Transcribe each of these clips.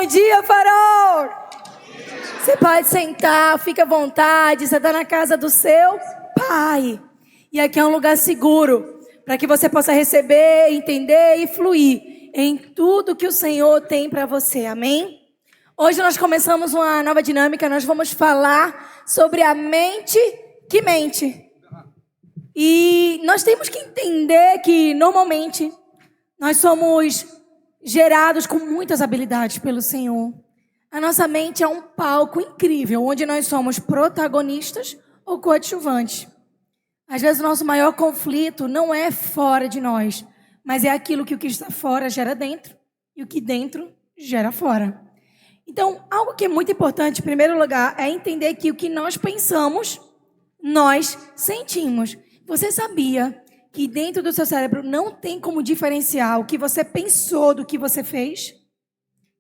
Bom dia, Farol! Você pode sentar, fica à vontade. Você está na casa do seu pai. E aqui é um lugar seguro para que você possa receber, entender e fluir em tudo que o Senhor tem para você. Amém? Hoje nós começamos uma nova dinâmica. Nós vamos falar sobre a mente que mente. E nós temos que entender que, normalmente, nós somos gerados com muitas habilidades pelo Senhor. A nossa mente é um palco incrível, onde nós somos protagonistas ou coadjuvantes. Às vezes o nosso maior conflito não é fora de nós, mas é aquilo que o que está fora gera dentro e o que dentro gera fora. Então, algo que é muito importante, em primeiro lugar, é entender que o que nós pensamos, nós sentimos. Você sabia que dentro do seu cérebro não tem como diferenciar o que você pensou do que você fez?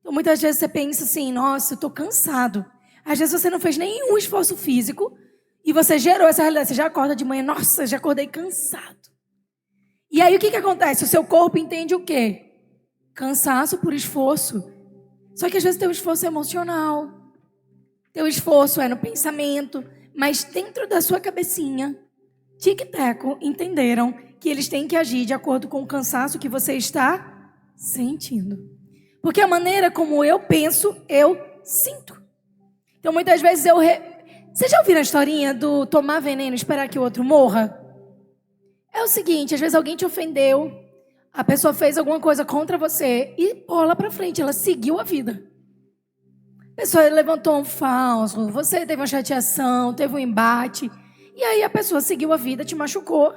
Então, muitas vezes você pensa assim, nossa, eu estou cansado. Às vezes você não fez nenhum esforço físico e você gerou essa realidade. Você já acorda de manhã, nossa, já acordei cansado. E aí o que acontece? O seu corpo entende o quê? Cansaço por esforço. Só que às vezes teu esforço é emocional. Teu esforço é no pensamento. Mas dentro da sua cabecinha, tic-teco, entenderam que eles têm que agir de acordo com o cansaço que você está sentindo. Porque a maneira como eu penso, eu sinto. Então, muitas vezes Você já ouviu a historinha do tomar veneno e esperar que o outro morra? É o seguinte, às vezes alguém te ofendeu, a pessoa fez alguma coisa contra você e bola pra frente, ela seguiu a vida. A pessoa levantou um falso, você teve uma chateação, teve um embate, e aí a pessoa seguiu a vida, te machucou,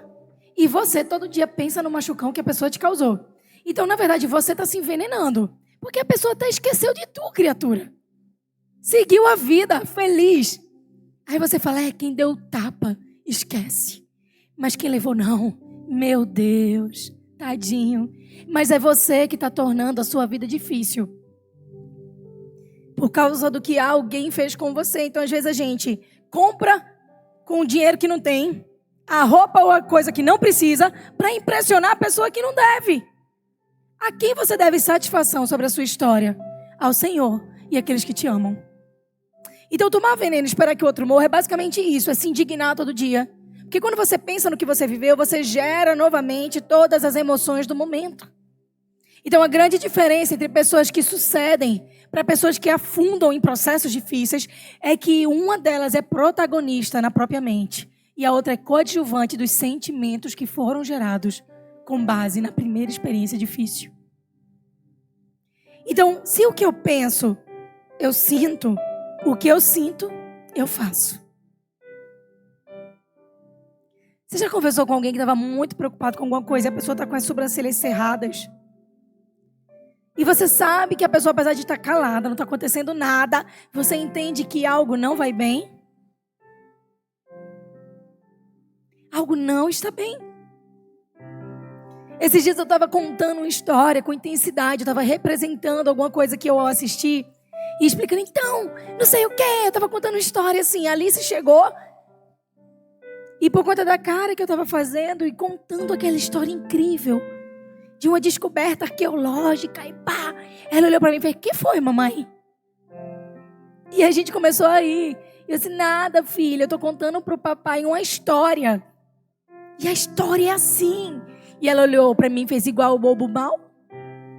e você todo dia pensa no machucão que a pessoa te causou. Então, na verdade, você está se envenenando. Porque a pessoa até esqueceu de tu, criatura. Seguiu a vida, feliz. Aí você fala, quem deu o tapa, esquece. Mas quem levou, não. Meu Deus, tadinho. Mas é você que está tornando a sua vida difícil. Por causa do que alguém fez com você. Então, às vezes, a gente compra com o dinheiro que não tem, a roupa ou a coisa que não precisa, para impressionar a pessoa que não deve. A quem você deve satisfação sobre a sua história? Ao Senhor e àqueles que te amam. Então, tomar veneno e esperar que o outro morra é basicamente isso, é se indignar todo dia. Porque quando você pensa no que você viveu, você gera novamente todas as emoções do momento. Então, a grande diferença entre pessoas que sucedem para pessoas que afundam em processos difíceis é que uma delas é protagonista na própria mente e a outra é coadjuvante dos sentimentos que foram gerados com base na primeira experiência difícil. Então, se o que eu penso, eu sinto, o que eu sinto, eu faço. Você já conversou com alguém que estava muito preocupado com alguma coisa e a pessoa está com as sobrancelhas cerradas? E você sabe que a pessoa, apesar de estar calada, não está acontecendo nada, você entende que algo não vai bem? Algo não está bem. Esses dias eu estava contando uma história com intensidade, eu estava representando alguma coisa que eu assisti e explicando, então, não sei o que, eu estava contando uma história assim, a Alice chegou e por conta da cara que eu estava fazendo e contando aquela história incrível de uma descoberta arqueológica e pá, ela olhou para mim e fez, que foi, mamãe? E a gente começou a rir. Eu disse, nada, filha, eu estou contando para o papai uma história e a história é assim. E ela olhou para mim e fez igual o lobo mau.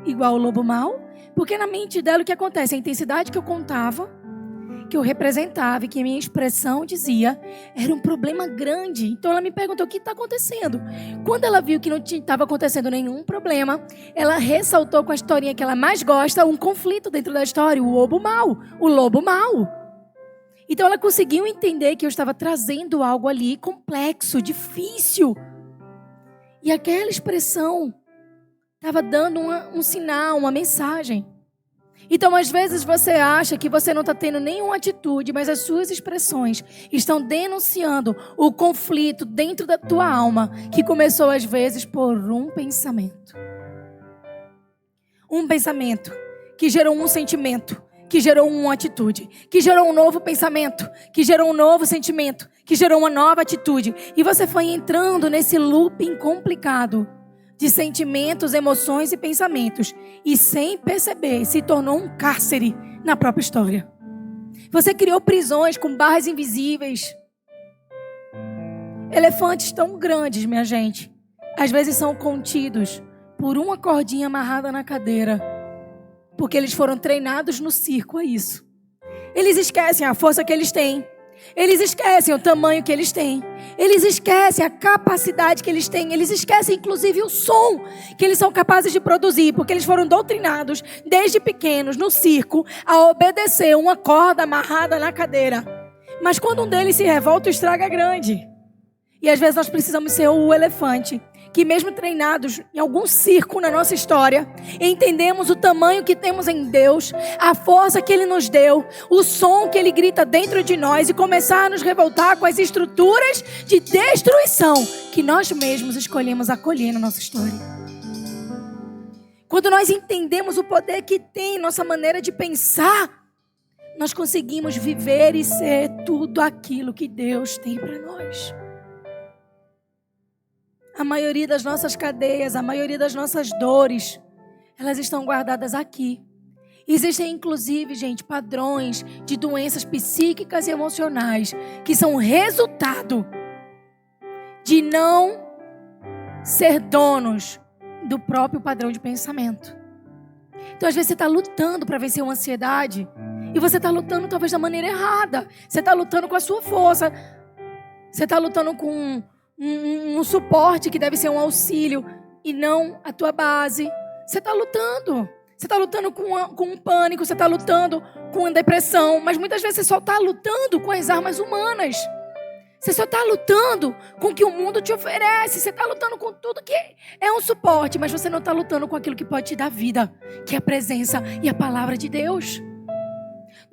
Igual o lobo mau. Porque na mente dela o que acontece? A intensidade que eu contava, que eu representava e que a minha expressão dizia, era um problema grande. Então ela me perguntou, o que está acontecendo? Quando ela viu que não estava acontecendo nenhum problema, ela ressaltou com a historinha que ela mais gosta, um conflito dentro da história, o lobo mau. O lobo mau. Então ela conseguiu entender que eu estava trazendo algo ali complexo, difícil. E aquela expressão estava dando um sinal, uma mensagem. Então, às vezes, você acha que você não está tendo nenhuma atitude, mas as suas expressões estão denunciando o conflito dentro da tua alma, que começou, às vezes, por um pensamento. Um pensamento que gerou um sentimento, que gerou uma atitude, que gerou um novo pensamento, que gerou um novo sentimento, que gerou uma nova atitude. E você foi entrando nesse looping complicado de sentimentos, emoções e pensamentos. E sem perceber, se tornou um cárcere na própria história. Você criou prisões com barras invisíveis. Elefantes tão grandes, minha gente, às vezes são contidos por uma cordinha amarrada na cadeira. Porque eles foram treinados no circo a isso. Eles esquecem a força que eles têm. Eles esquecem o tamanho que eles têm. Eles esquecem a capacidade que eles têm. Eles esquecem, inclusive, o som que eles são capazes de produzir. Porque eles foram doutrinados, desde pequenos, no circo, a obedecer uma corda amarrada na cadeira. Mas quando um deles se revolta, o estrago é grande. E às vezes nós precisamos ser o elefante, que mesmo treinados em algum circo na nossa história, entendemos o tamanho que temos em Deus, a força que Ele nos deu, o som que Ele grita dentro de nós e começar a nos revoltar com as estruturas de destruição que nós mesmos escolhemos acolher na nossa história. Quando nós entendemos o poder que tem em nossa maneira de pensar, nós conseguimos viver e ser tudo aquilo que Deus tem para nós. A maioria das nossas cadeias, a maioria das nossas dores, elas estão guardadas aqui. Existem, inclusive, gente, padrões de doenças psíquicas e emocionais que são resultado de não ser donos do próprio padrão de pensamento. Então, às vezes, você está lutando para vencer uma ansiedade e você está lutando talvez da maneira errada. Você está lutando com a sua força. Você está lutando com um suporte que deve ser um auxílio e não a tua base. Você está lutando. Você está lutando com um pânico, você está lutando com a depressão, mas muitas vezes você só está lutando com as armas humanas. Você só está lutando com o que o mundo te oferece. Você está lutando com tudo que é um suporte, mas você não está lutando com aquilo que pode te dar vida, que é a presença e a palavra de Deus.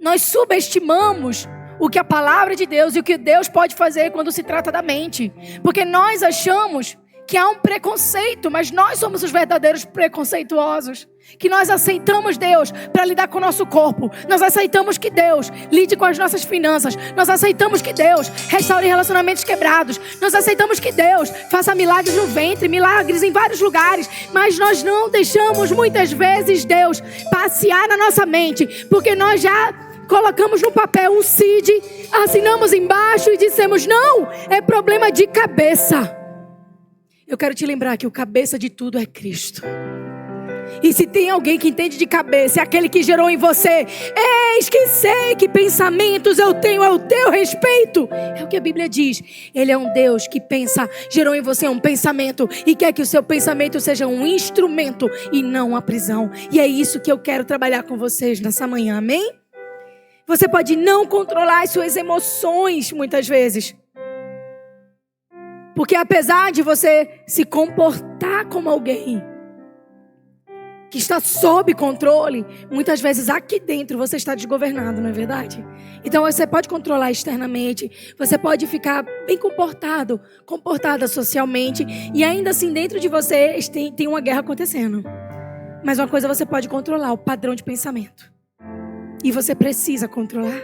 Nós subestimamos o que a palavra de Deus e o que Deus pode fazer quando se trata da mente. Porque nós achamos que há um preconceito, mas nós somos os verdadeiros preconceituosos. Que nós aceitamos Deus para lidar com o nosso corpo. Nós aceitamos que Deus lide com as nossas finanças. Nós aceitamos que Deus restaure relacionamentos quebrados. Nós aceitamos que Deus faça milagres no ventre, milagres em vários lugares. Mas nós não deixamos muitas vezes Deus passear na nossa mente, porque nós já colocamos no papel um CID, assinamos embaixo e dissemos, não, é problema de cabeça. Eu quero te lembrar que o cabeça de tudo é Cristo. E se tem alguém que entende de cabeça, é aquele que gerou em você. Eis que sei que pensamentos eu tenho ao teu respeito. É o que a Bíblia diz. Ele é um Deus que pensa, gerou em você um pensamento e quer que o seu pensamento seja um instrumento e não uma prisão. E é isso que eu quero trabalhar com vocês nessa manhã, amém? Você pode não controlar as suas emoções muitas vezes. Porque apesar de você se comportar como alguém que está sob controle, muitas vezes aqui dentro você está desgovernado, não é verdade? Então você pode controlar externamente, você pode ficar bem comportada socialmente, e ainda assim dentro de você tem uma guerra acontecendo. Mas uma coisa você pode controlar, o padrão de pensamento. E você precisa controlar.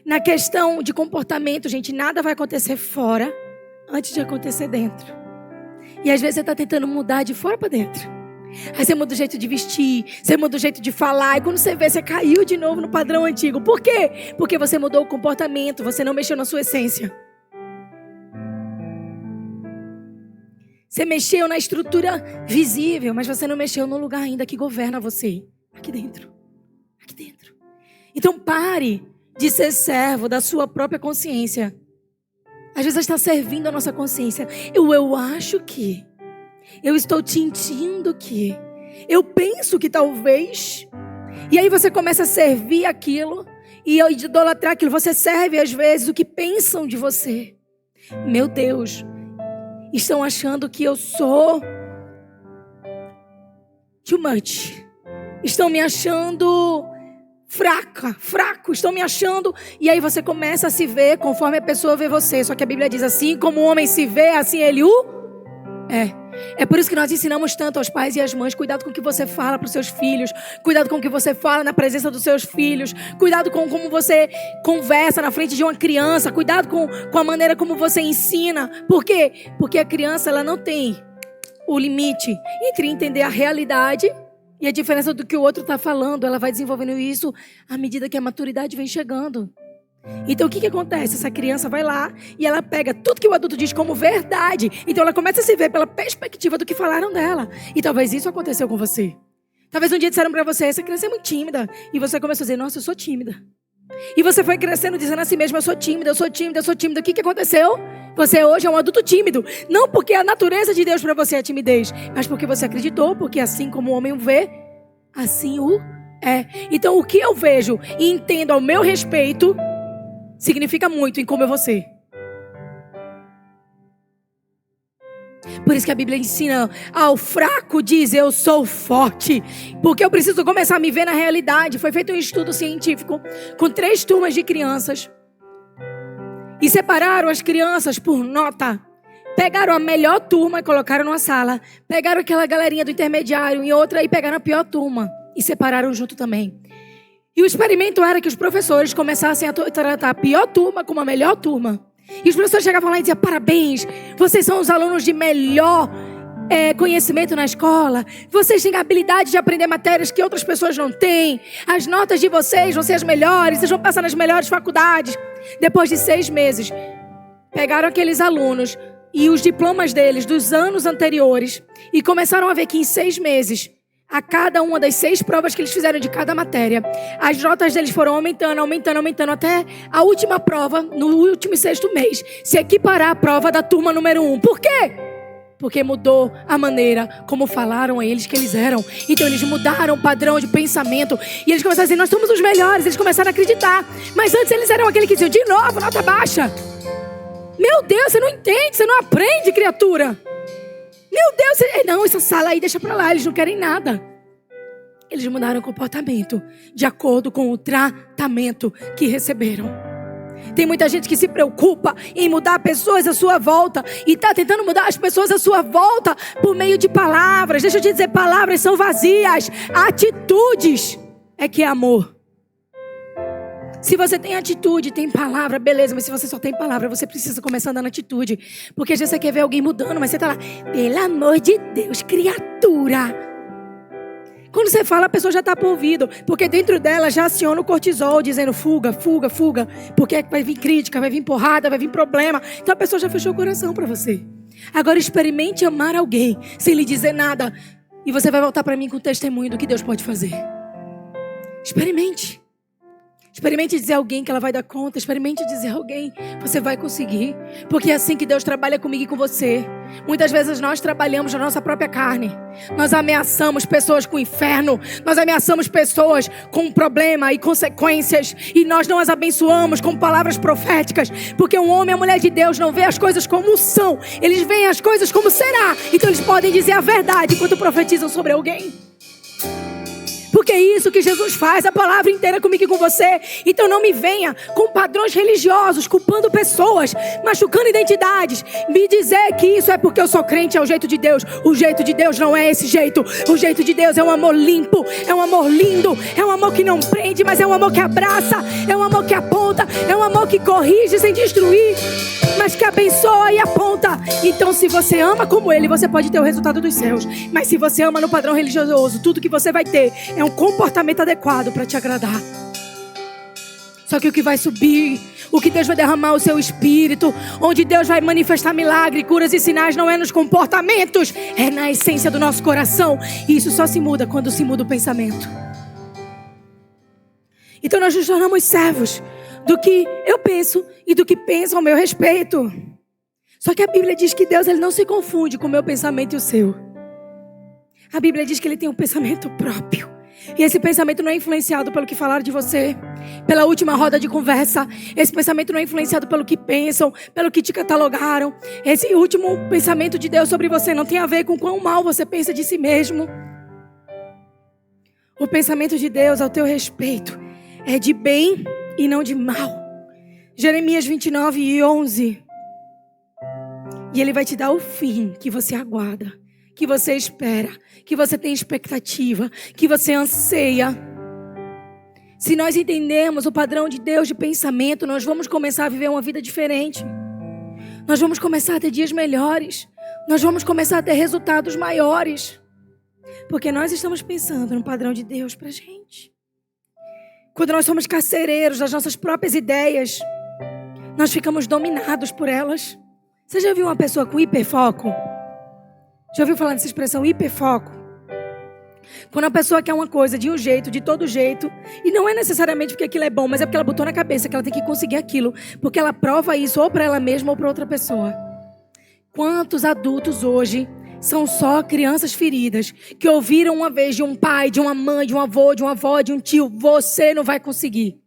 Na questão de comportamento, gente, nada vai acontecer fora antes de acontecer dentro. E às vezes você está tentando mudar de fora para dentro. Aí você muda o jeito de vestir, você muda o jeito de falar, e quando você vê, você caiu de novo no padrão antigo. Por quê? Porque você mudou o comportamento, você não mexeu na sua essência. Você mexeu na estrutura visível, mas você não mexeu no lugar ainda que governa você. Aqui dentro. Aqui dentro. Então pare de ser servo da sua própria consciência. Às vezes você está servindo a nossa consciência. Eu acho que. Eu estou sentindo que. Eu penso que talvez. E aí você começa a servir aquilo. E idolatrar aquilo. Você serve às vezes o que pensam de você. Meu Deus. Estão achando que eu sou too much. Estão me achando fraco, estão me achando. E aí você começa a se ver conforme a pessoa vê você. Só que a Bíblia diz assim, como o homem se vê, assim ele o é. É por isso que nós ensinamos tanto aos pais e às mães. Cuidado com o que você fala para os seus filhos. Cuidado com o que você fala na presença dos seus filhos. Cuidado com como você conversa na frente de uma criança. Cuidado com a maneira como você ensina. Por quê? Porque a criança ela não tem o limite entre entender a realidade e a diferença do que o outro está falando. Ela vai desenvolvendo isso à medida que a maturidade vem chegando. Então o que acontece? Essa criança vai lá e ela pega tudo que o adulto diz como verdade. Então ela começa a se ver pela perspectiva do que falaram dela. E talvez isso aconteceu com você. Talvez um dia disseram pra você: essa criança é muito tímida. E você começou a dizer: nossa, eu sou tímida. E você foi crescendo dizendo a si mesmo: eu sou tímida, eu sou tímida, eu sou tímida. O que aconteceu? Você hoje é um adulto tímido. Não porque a natureza de Deus pra você é a timidez, mas porque você acreditou, porque assim como o homem o vê, assim o é. Então o que eu vejo e entendo ao meu respeito significa muito em como eu vou ser. Por isso que a Bíblia ensina: ao fraco diz eu sou forte. Porque eu preciso começar a me ver na realidade. Foi feito um estudo científico com 3 turmas de crianças. E separaram as crianças por nota. Pegaram a melhor turma e colocaram numa sala. Pegaram aquela galerinha do intermediário em outra e pegaram a pior turma. E separaram junto também. E o experimento era que os professores começassem a tratar a pior turma como a melhor turma. E os professores chegavam lá e diziam: parabéns, vocês são os alunos de melhor conhecimento na escola. Vocês têm a habilidade de aprender matérias que outras pessoas não têm. As notas de vocês vão ser as melhores, vocês vão passar nas melhores faculdades. Depois de 6 meses, pegaram aqueles alunos e os diplomas deles dos anos anteriores e começaram a ver que em 6 meses, a cada uma das 6 provas que eles fizeram de cada matéria, as notas deles foram aumentando, até a última prova, no último 6º mês, se equiparar à prova da turma número 1. Por quê? Porque mudou a maneira como falaram a eles que eles eram. Então eles mudaram o padrão de pensamento e eles começaram a dizer: nós somos os melhores. Eles começaram a acreditar. Mas antes eles eram aquele que diziam: de novo, nota baixa. Meu Deus, você não entende, você não aprende, criatura. Meu Deus, não, essa sala aí deixa pra lá, eles não querem nada. Eles mudaram o comportamento de acordo com o tratamento que receberam. Tem muita gente que se preocupa em mudar pessoas à sua volta e está tentando mudar as pessoas à sua volta por meio de palavras. Deixa eu te dizer, palavras são vazias. Atitudes é que é amor. Se você tem atitude, tem palavra, beleza. Mas se você só tem palavra, você precisa começar a andar na atitude. Porque às vezes você quer ver alguém mudando, mas você está lá: pelo amor de Deus, criatura. Quando você fala, a pessoa já está por ouvido. Porque dentro dela já aciona o cortisol, dizendo: fuga, fuga, fuga. Porque vai vir crítica, vai vir porrada, vai vir problema. Então a pessoa já fechou o coração para você. Agora experimente amar alguém sem lhe dizer nada. E você vai voltar para mim com o testemunho do que Deus pode fazer. Experimente. Experimente dizer a alguém que ela vai dar conta. Experimente dizer a alguém: você vai conseguir. Porque é assim que Deus trabalha comigo e com você. Muitas vezes nós trabalhamos na nossa própria carne. Nós ameaçamos pessoas com o inferno. Nós ameaçamos pessoas com problema e consequências. E nós não as abençoamos com palavras proféticas. Porque um homem e a mulher de Deus não vê as coisas como são. Eles veem as coisas como será. Então eles podem dizer a verdade enquanto profetizam sobre alguém. Porque é isso que Jesus faz, a palavra inteira comigo e com você. Então não me venha com padrões religiosos, culpando pessoas, machucando identidades. Me dizer que isso é porque eu sou crente é o jeito de Deus. O jeito de Deus não é esse jeito. O jeito de Deus é um amor limpo, é um amor lindo, é um amor que não prende, mas é um amor que abraça, é um amor que aponta, é um amor que corrige sem destruir, mas que abençoa e aponta. Então se você ama como Ele, você pode ter o resultado dos céus. Mas se você ama no padrão religioso, tudo que você vai ter é um comportamento adequado para te agradar. Só que o que vai subir, o que Deus vai derramar o seu espírito, onde Deus vai manifestar milagre, curas e sinais, não é nos comportamentos, é na essência do nosso coração. E isso só se muda quando se muda o pensamento. Então nós nos tornamos servos do que eu penso e do que pensam ao meu respeito. Só que a Bíblia diz que Deus, Ele não se confunde com o meu pensamento e o seu. A Bíblia diz que Ele tem um pensamento próprio. E esse pensamento não é influenciado pelo que falaram de você, pela última roda de conversa. Esse pensamento não é influenciado pelo que pensam, pelo que te catalogaram. Esse último pensamento de Deus sobre você não tem a ver com quão mal você pensa de si mesmo. O pensamento de Deus ao teu respeito é de bem e não de mal. Jeremias 29:11. E Ele vai te dar o fim que você aguarda, que você espera, que você tem expectativa, que você anseia. Se nós entendermos o padrão de Deus de pensamento, nós vamos começar a viver uma vida diferente. Nós vamos começar a ter dias melhores. nós vamos começar a ter resultados maiores. Porque nós estamos pensando no padrão de Deus pra gente. Quando nós somos carcereiros das nossas próprias ideias, nós ficamos dominados por elas. Você já viu uma pessoa com hiperfoco? Já ouviu falar dessa expressão hiperfoco? Quando a pessoa quer uma coisa de um jeito, de todo jeito, e não é necessariamente porque aquilo é bom, mas é porque ela botou na cabeça que ela tem que conseguir aquilo, porque ela prova isso ou para ela mesma ou para outra pessoa. Quantos adultos hoje são só crianças feridas que ouviram uma vez de um pai, de uma mãe, de um avô, de uma avó, de um tio: você não vai conseguir.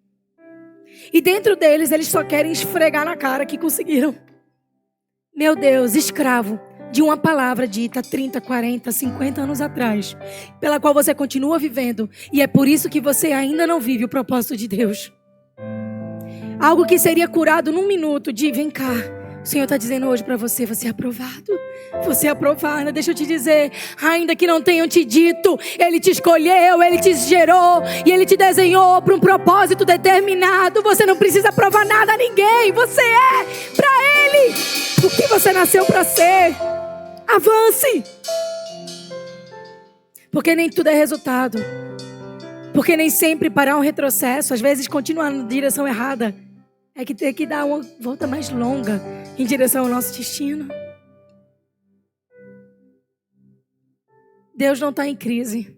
E dentro deles, eles só querem esfregar na cara que conseguiram. Meu Deus, escravo de uma palavra dita 30, 40, 50 anos atrás, pela qual você continua vivendo, e é por isso que você ainda não vive o propósito de Deus. Algo que seria curado num minuto de: vem cá, o Senhor está dizendo hoje para você: você é aprovado, você é aprovada. Deixa eu te dizer, ainda que não tenham te dito, Ele te escolheu, Ele te gerou e Ele te desenhou para um propósito determinado. Você não precisa provar nada a ninguém, você é para Ele o que você nasceu para ser. Avance, porque nem tudo é resultado, porque nem sempre parar um retrocesso, às vezes continuar na direção errada, é que tem que dar uma volta mais longa em direção ao nosso destino. Deus não está em crise.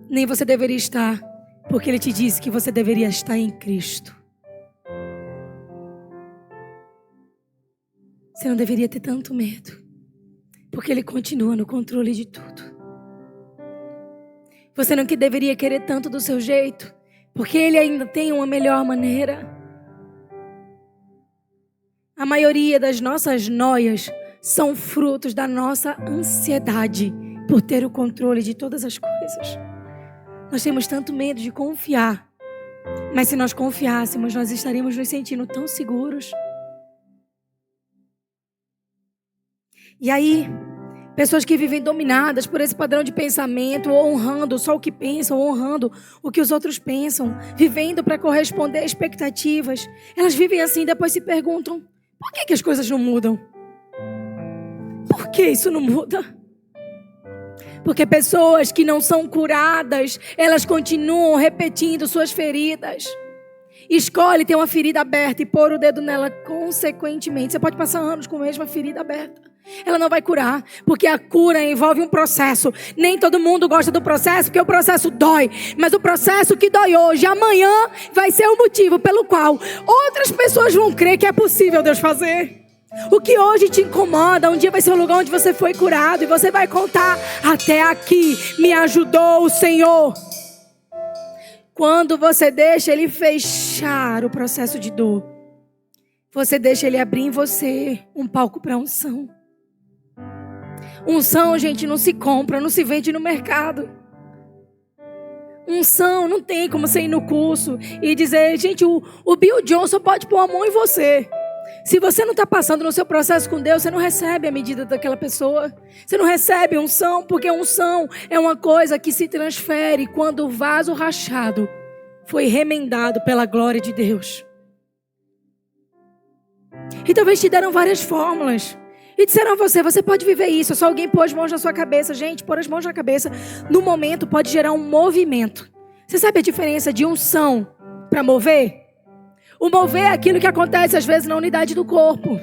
Nem você deveria estar, porque Ele te disse que você deveria estar em Cristo. Você não deveria ter tanto medo, porque Ele continua no controle de tudo. Você não deveria querer tanto do seu jeito, porque Ele ainda tem uma melhor maneira. A maioria das nossas noias são frutos da nossa ansiedade por ter o controle de todas as coisas. Nós temos tanto medo de confiar, mas se nós confiássemos, nós estaríamos nos sentindo tão seguros. E aí, pessoas que vivem dominadas por esse padrão de pensamento, honrando só o que pensam, honrando o que os outros pensam, vivendo para corresponder a expectativas, elas vivem assim e depois se perguntam: por que as coisas não mudam? Por que isso não muda? Porque pessoas que não são curadas, elas continuam repetindo suas feridas. Escolhe ter uma ferida aberta e pôr o dedo nela consequentemente. Você pode passar anos com a mesma ferida aberta. Ela não vai curar, porque a cura envolve um processo. Nem todo mundo gosta do processo, porque o processo dói. Mas o processo que dói hoje, amanhã vai ser o motivo pelo qual outras pessoas vão crer que é possível Deus fazer. O que hoje te incomoda, um dia vai ser o lugar onde você foi curado. E você vai contar: até aqui me ajudou o Senhor. Quando você deixa Ele fechar o processo de dor, você deixa Ele abrir em você um palco para unção. Unção, gente, não se compra, não se vende no mercado. Unção, não tem como você ir no curso e dizer: gente, o Bill Johnson pode pôr a mão em você. Se você não está passando no seu processo com Deus, você não recebe a medida daquela pessoa. Você não recebe unção, porque unção é uma coisa que se transfere quando o vaso rachado foi remendado pela glória de Deus. E talvez te deram várias fórmulas e disseram a você: você pode viver isso, só alguém pôr as mãos na sua cabeça. Gente, pôr as mãos na cabeça no momento pode gerar um movimento. Você sabe a diferença de unção para mover? O mover é aquilo que acontece às vezes na unidade do corpo.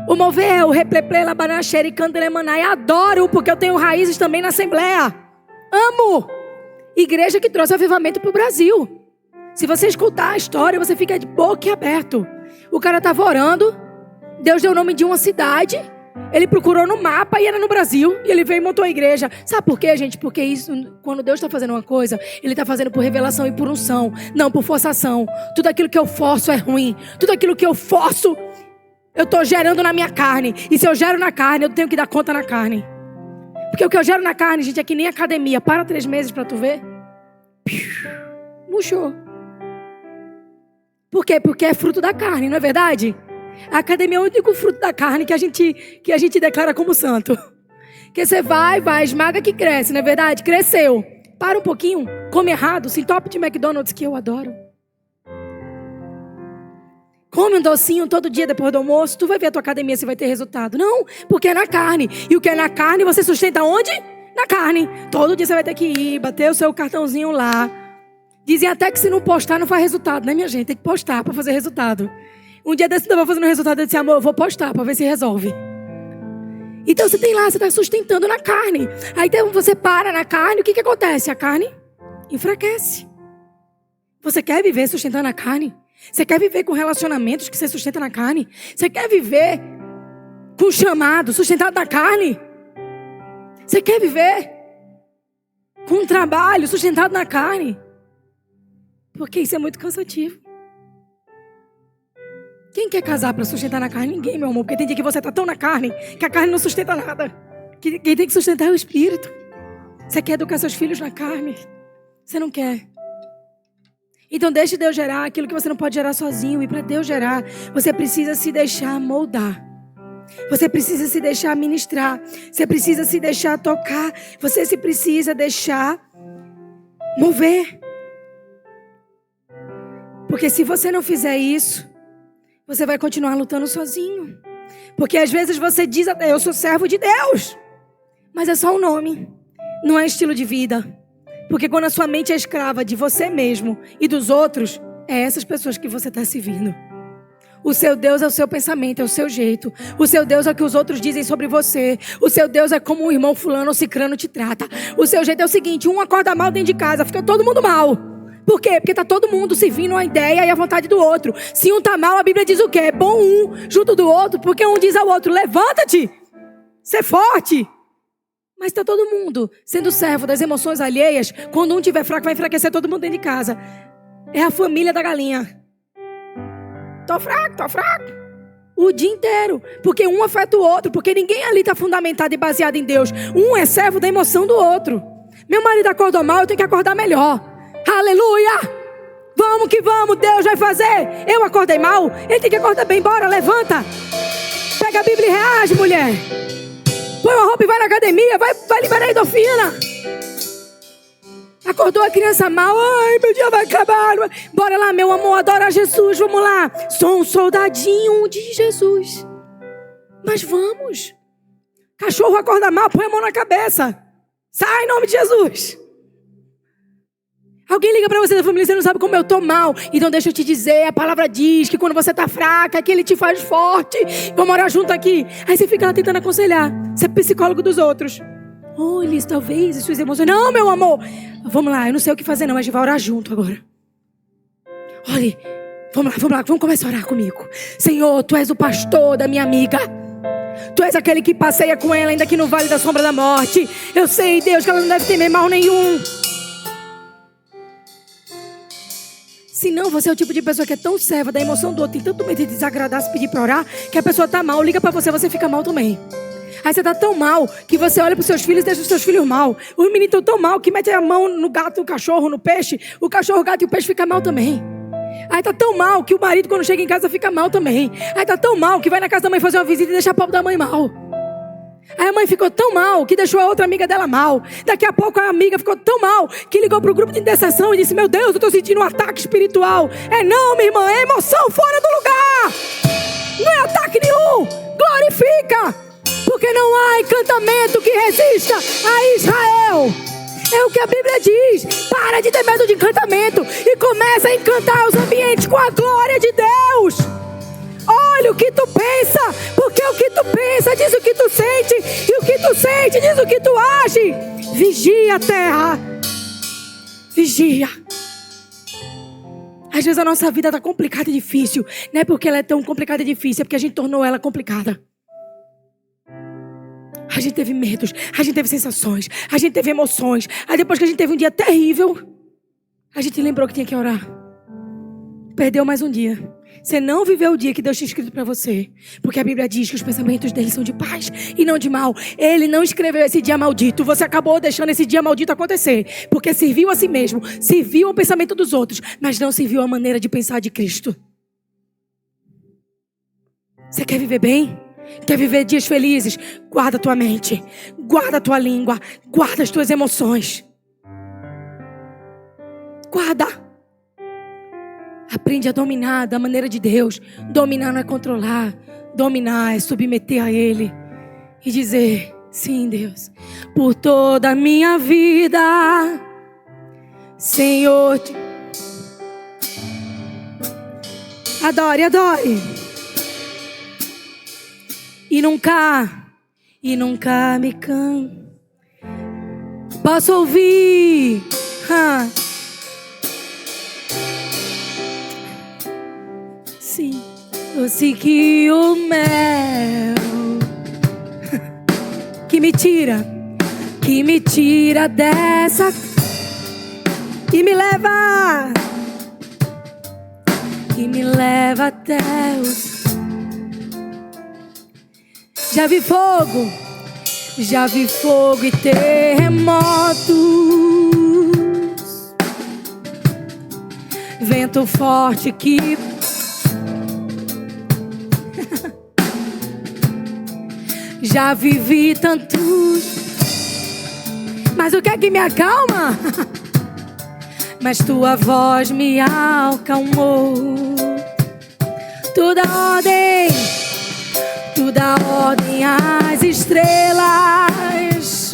O mover é o repleple, labanaxere, candelemanai. Adoro, porque eu tenho raízes também na Assembleia. Amo! Igreja que trouxe avivamento para o Brasil. Se você escutar a história, você fica de boca aberto. O cara estava orando, Deus deu o nome de uma cidade, ele procurou no mapa e era no Brasil, e ele veio e montou a igreja. Sabe por quê, gente? Porque isso, quando Deus está fazendo uma coisa, Ele está fazendo por revelação e por unção, não por forçação. Tudo aquilo que eu forço é ruim. Tudo aquilo que eu forço, eu estou gerando na minha carne. E se eu gero na carne, eu tenho que dar conta na carne. Porque o que eu gero na carne, gente, é que nem academia. Para 3 meses para tu ver. Murchou. Por quê? Porque é fruto da carne, não é verdade? A academia é o único fruto da carne que a gente declara como santo. Que você vai, esmaga que cresce, não é verdade? Cresceu. Para um pouquinho, come errado, se entope de McDonald's, que eu adoro. come um docinho todo dia depois do almoço, tu vai ver a tua academia se vai ter resultado. Não, porque é na carne. E o que é na carne, você sustenta onde? Na carne. Todo dia você vai ter que ir, bater o seu cartãozinho lá. Dizem até que se não postar não faz resultado, né, minha gente? Tem que postar para fazer resultado. Um dia desse eu estava fazendo resultado, eu disse, amor, eu vou postar para ver se resolve. Então você tem lá, você está sustentando na carne. Aí então você para na carne, o que acontece? A carne enfraquece. Você quer viver sustentando a carne? Você quer viver com relacionamentos que você sustenta na carne? Você quer viver com chamado sustentado na carne? Você quer viver com um trabalho sustentado na carne? Porque isso é muito cansativo. Quem quer casar para sustentar na carne? Ninguém, meu amor. Porque tem dia que você está tão na carne que a carne não sustenta nada. Quem tem que sustentar é o Espírito. Você quer educar seus filhos na carne? Você não quer. Então deixe Deus gerar aquilo que você não pode gerar sozinho. E para Deus gerar, você precisa se deixar moldar. Você precisa se deixar ministrar. Você precisa se deixar tocar. Você se precisa deixar mover. Porque se você não fizer isso, você vai continuar lutando sozinho. Porque às vezes você diz até, eu sou servo de Deus. Mas é só um nome. Não é estilo de vida. Porque quando a sua mente é escrava de você mesmo e dos outros, é essas pessoas que você está servindo. O seu Deus é o seu pensamento, é o seu jeito. O seu Deus é o que os outros dizem sobre você. O seu Deus é como o irmão fulano ou cicrano te trata. O seu jeito é o seguinte, um acorda mal dentro de casa, fica todo mundo mal. Por quê? Porque está todo mundo servindo a ideia e a vontade do outro. Se um está mal, a Bíblia diz o quê? É bom um junto do outro, porque um diz ao outro, levanta-te, ser forte. Mas está todo mundo sendo servo das emoções alheias. Quando um tiver fraco, vai enfraquecer todo mundo dentro de casa. É a família da galinha. Tô fraco. O dia inteiro. Porque um afeta o outro. Porque ninguém ali está fundamentado e baseado em Deus. Um é servo da emoção do outro. Meu marido acordou mal, eu tenho que acordar melhor. Aleluia! Vamos que vamos, Deus vai fazer. Eu acordei mal, ele tem que acordar bem. Bora, levanta. Pega a Bíblia e reage, mulher. Põe uma roupa e vai na academia. Vai liberar a endorfina. Acordou a criança mal. Ai, meu dia vai acabar. Bora lá, meu amor, adora Jesus. Vamos lá. Sou um soldadinho de Jesus. Mas vamos. Cachorro acorda mal, põe a mão na cabeça. Sai em nome de Jesus. Alguém liga pra você da família, você não sabe como eu tô mal. Então deixa eu te dizer, a palavra diz que quando você tá fraca, que ele te faz forte. Vamos orar junto aqui. Aí você fica lá tentando aconselhar. Você é psicólogo dos outros. Olha, talvez as suas emoções. Não, meu amor. Vamos lá, eu não sei o que fazer não, mas a gente vai orar junto agora. Olha, vamos lá, vamos começar a orar comigo. Senhor, Tu és o pastor da minha amiga. Tu és aquele que passeia com ela ainda aqui no vale da sombra da morte. Eu sei, Deus, que ela não deve temer mal nenhum. Se não, você é o tipo de pessoa que é tão serva da emoção do outro, tem tanto medo de desagradar, se pedir pra orar, que a pessoa tá mal, liga pra você, você fica mal também. Aí você tá tão mal, que você olha pros seus filhos e deixa os seus filhos mal. Os meninos estão tão mal, que mete a mão no gato, no cachorro, no peixe. O cachorro, o gato e o peixe ficam mal também. Aí tá tão mal, que o marido quando chega em casa fica mal também. Aí tá tão mal, que vai na casa da mãe fazer uma visita e deixa a pobre da mãe mal. Aí a mãe ficou tão mal que deixou a outra amiga dela mal. Daqui a pouco a amiga ficou tão mal que ligou pro grupo de intercessão e disse: meu Deus, eu tô sentindo um ataque espiritual. Não, minha irmã, é emoção fora do lugar. Não é ataque nenhum. Glorifica. Porque não há encantamento que resista a Israel. É o que a Bíblia diz. Para de ter medo de encantamento e começa a encantar os ambientes com a glória de Deus. Olha o que tu pensa, porque o que tu pensa diz o que tu sente, e o que tu sente diz o que tu age. Vigia, terra. Vigia. Às vezes a nossa vida está complicada e difícil. Não é porque ela é tão complicada e difícil, é porque a gente tornou ela complicada. A gente teve medos, a gente teve sensações, a gente teve emoções. Aí depois que a gente teve um dia terrível, a gente lembrou que tinha que orar. Perdeu mais um dia. Você não viveu o dia que Deus tinha escrito para você. Porque a Bíblia diz que os pensamentos dele são de paz e não de mal. Ele não escreveu esse dia maldito. Você acabou deixando esse dia maldito acontecer. Porque serviu a si mesmo. Serviu ao pensamento dos outros. Mas não serviu à maneira de pensar de Cristo. Você quer viver bem? Quer viver dias felizes? Guarda a tua mente. Guarda a tua língua. Guarda as tuas emoções. Guarda. aprende a dominar da maneira de Deus. Dominar não é controlar. Dominar é submeter a Ele. E dizer, sim, Deus, por toda a minha vida, Senhor. Adore, adore. E nunca me canso. Posso ouvir. Sim, eu sei que o mel que me tira dessa e me leva até os. Já vi fogo e terremotos, vento forte que já vivi tantos. Mas o que é que me acalma? Mas tua voz me acalmou. Toda ordem às estrelas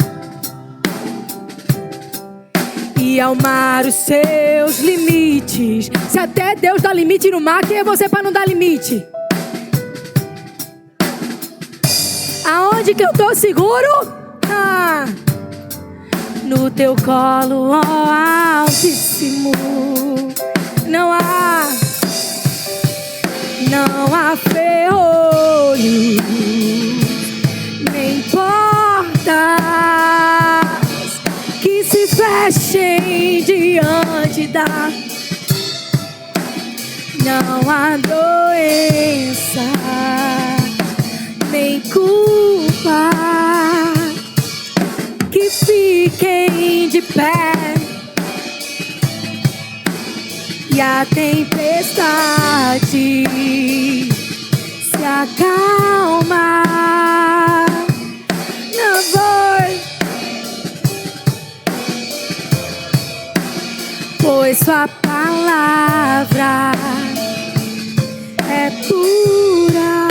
e ao mar os seus limites. Se até Deus dá limite no mar, quem é você para não dar limite? Aonde que eu tô seguro? No teu colo, ó Altíssimo. Não há ferrolho, nem portas que se fechem diante da. Não há doença, nem culpa que fiquem de pé. E a tempestade se acalma. Não vou, pois sua palavra é pura,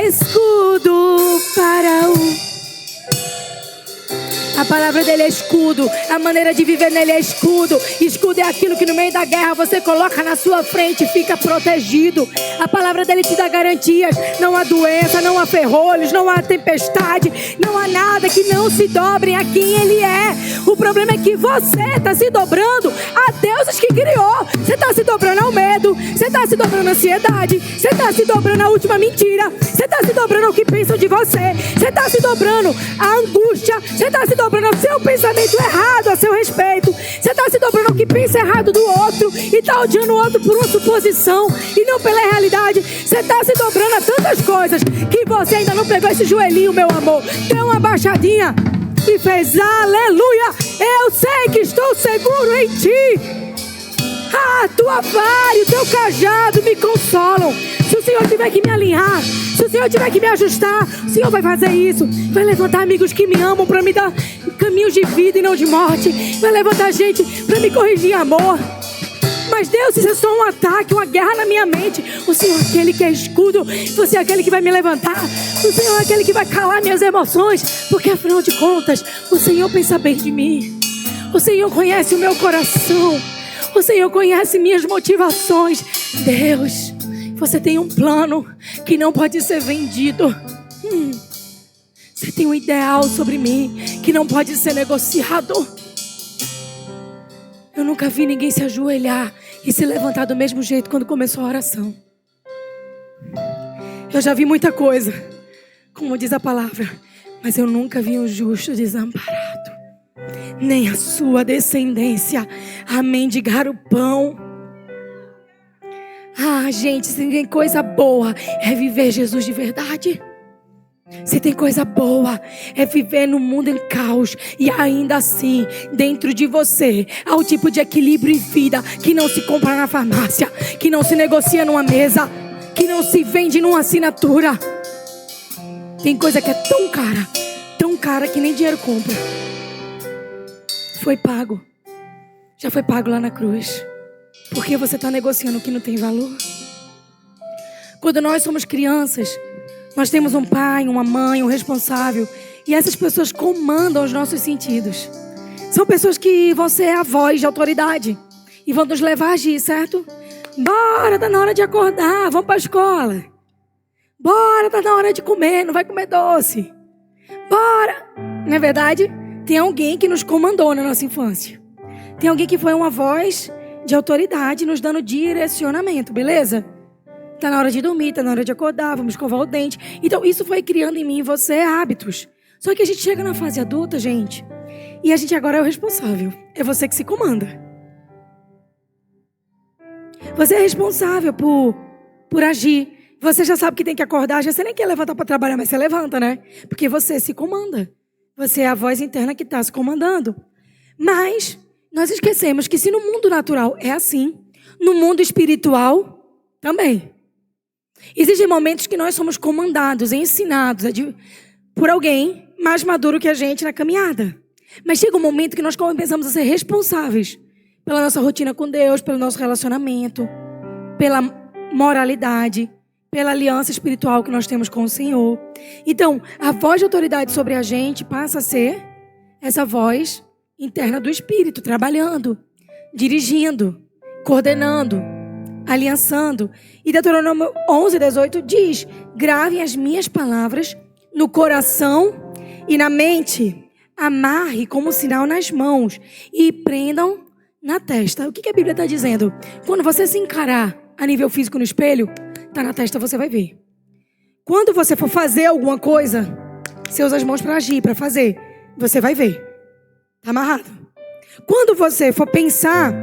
escudo para o. A palavra dele é escudo. A maneira de viver nele é escudo. Escudo é aquilo que no meio da guerra você coloca na sua frente e fica protegido. A palavra dele te dá garantias. Não há doença, não há ferrolhos, não há tempestade, não há nada que não se dobre a quem ele é. O problema é que você está se dobrando a deuses que criou. Você está se dobrando ao medo. Você está se dobrando à ansiedade. Você está se dobrando à última mentira. Você está se dobrando ao que pensam de você. Você está se dobrando à angústia. Você está se dobrando ao seu pensamento errado a seu respeito. Você está se dobrando ao que pensa errado do outro e está odiando o outro por uma suposição e não pela realidade. Você está se dobrando a tantas coisas que você ainda não pegou esse joelhinho, meu amor. Deu uma baixadinha e fez aleluia. Eu sei que estou seguro em ti. Tua vara e o teu cajado me consolam. Se o Senhor tiver que me alinhar, se o Senhor tiver que me ajustar, o Senhor vai fazer isso. Vai levantar amigos que me amam para me dar caminhos de vida e não de morte. Vai levantar gente para me corrigir em amor. Mas Deus, isso é só um ataque, uma guerra na minha mente. O Senhor é aquele que é escudo. Você é aquele que vai me levantar. O Senhor é aquele que vai calar minhas emoções. Porque afinal de contas, o Senhor pensa bem de mim. O Senhor conhece o meu coração. O Senhor conhece minhas motivações. Deus, você tem um plano que não pode ser vendido. Você tem um ideal sobre mim que não pode ser negociado. Eu nunca vi ninguém se ajoelhar e se levantar do mesmo jeito quando começou a oração. Eu já vi muita coisa, como diz a palavra, mas eu nunca vi um justo desamparado, nem a sua descendência a mendigar o pão. Gente, se tem coisa boa é viver Jesus de verdade. Se tem coisa boa é viver no mundo em caos e ainda assim dentro de você há o tipo de equilíbrio e vida que não se compra na farmácia, que não se negocia numa mesa, que não se vende numa assinatura. Tem coisa que é tão cara que nem dinheiro compra. Foi pago, já foi pago lá na cruz. Por que você está negociando o que não tem valor? Quando nós somos crianças, nós temos um pai, uma mãe, um responsável. E essas pessoas comandam os nossos sentidos. São pessoas que vão ser a voz de autoridade. E vão nos levar a agir, certo? Bora, tá na hora de acordar, vamos para a escola. Bora, tá na hora de comer, não vai comer doce. Bora. Não é verdade? Tem alguém que nos comandou na nossa infância. Tem alguém que foi uma voz de autoridade nos dando direcionamento, beleza? Tá na hora de dormir, tá na hora de acordar, vamos escovar o dente. Então isso foi criando em mim e você hábitos. Só que a gente chega na fase adulta, gente, e a gente agora é o responsável. É você que se comanda. Você é responsável por agir. Você já sabe que tem que acordar, já você nem quer levantar para trabalhar, mas você levanta, né? Porque você se comanda. Você é a voz interna que está se comandando. Mas nós esquecemos que se no mundo natural é assim, no mundo espiritual também. Existem momentos que nós somos comandados, ensinados por alguém mais maduro que a gente na caminhada. Mas chega um momento que nós começamos a ser responsáveis pela nossa rotina com Deus, pelo nosso relacionamento, pela moralidade, pela aliança espiritual que nós temos com o Senhor. Então, a voz de autoridade sobre a gente passa a ser essa voz interna do Espírito, trabalhando, dirigindo, coordenando, aliançando. E Deuteronômio 11:18 diz: gravem as minhas palavras no coração e na mente, amarre como sinal nas mãos e prendam na testa. O que a Bíblia está dizendo? Quando você se encarar a nível físico no espelho, tá na testa, você vai ver. Quando você for fazer alguma coisa, você usa as mãos para agir, para fazer, você vai ver. Tá amarrado. Quando você for pensar,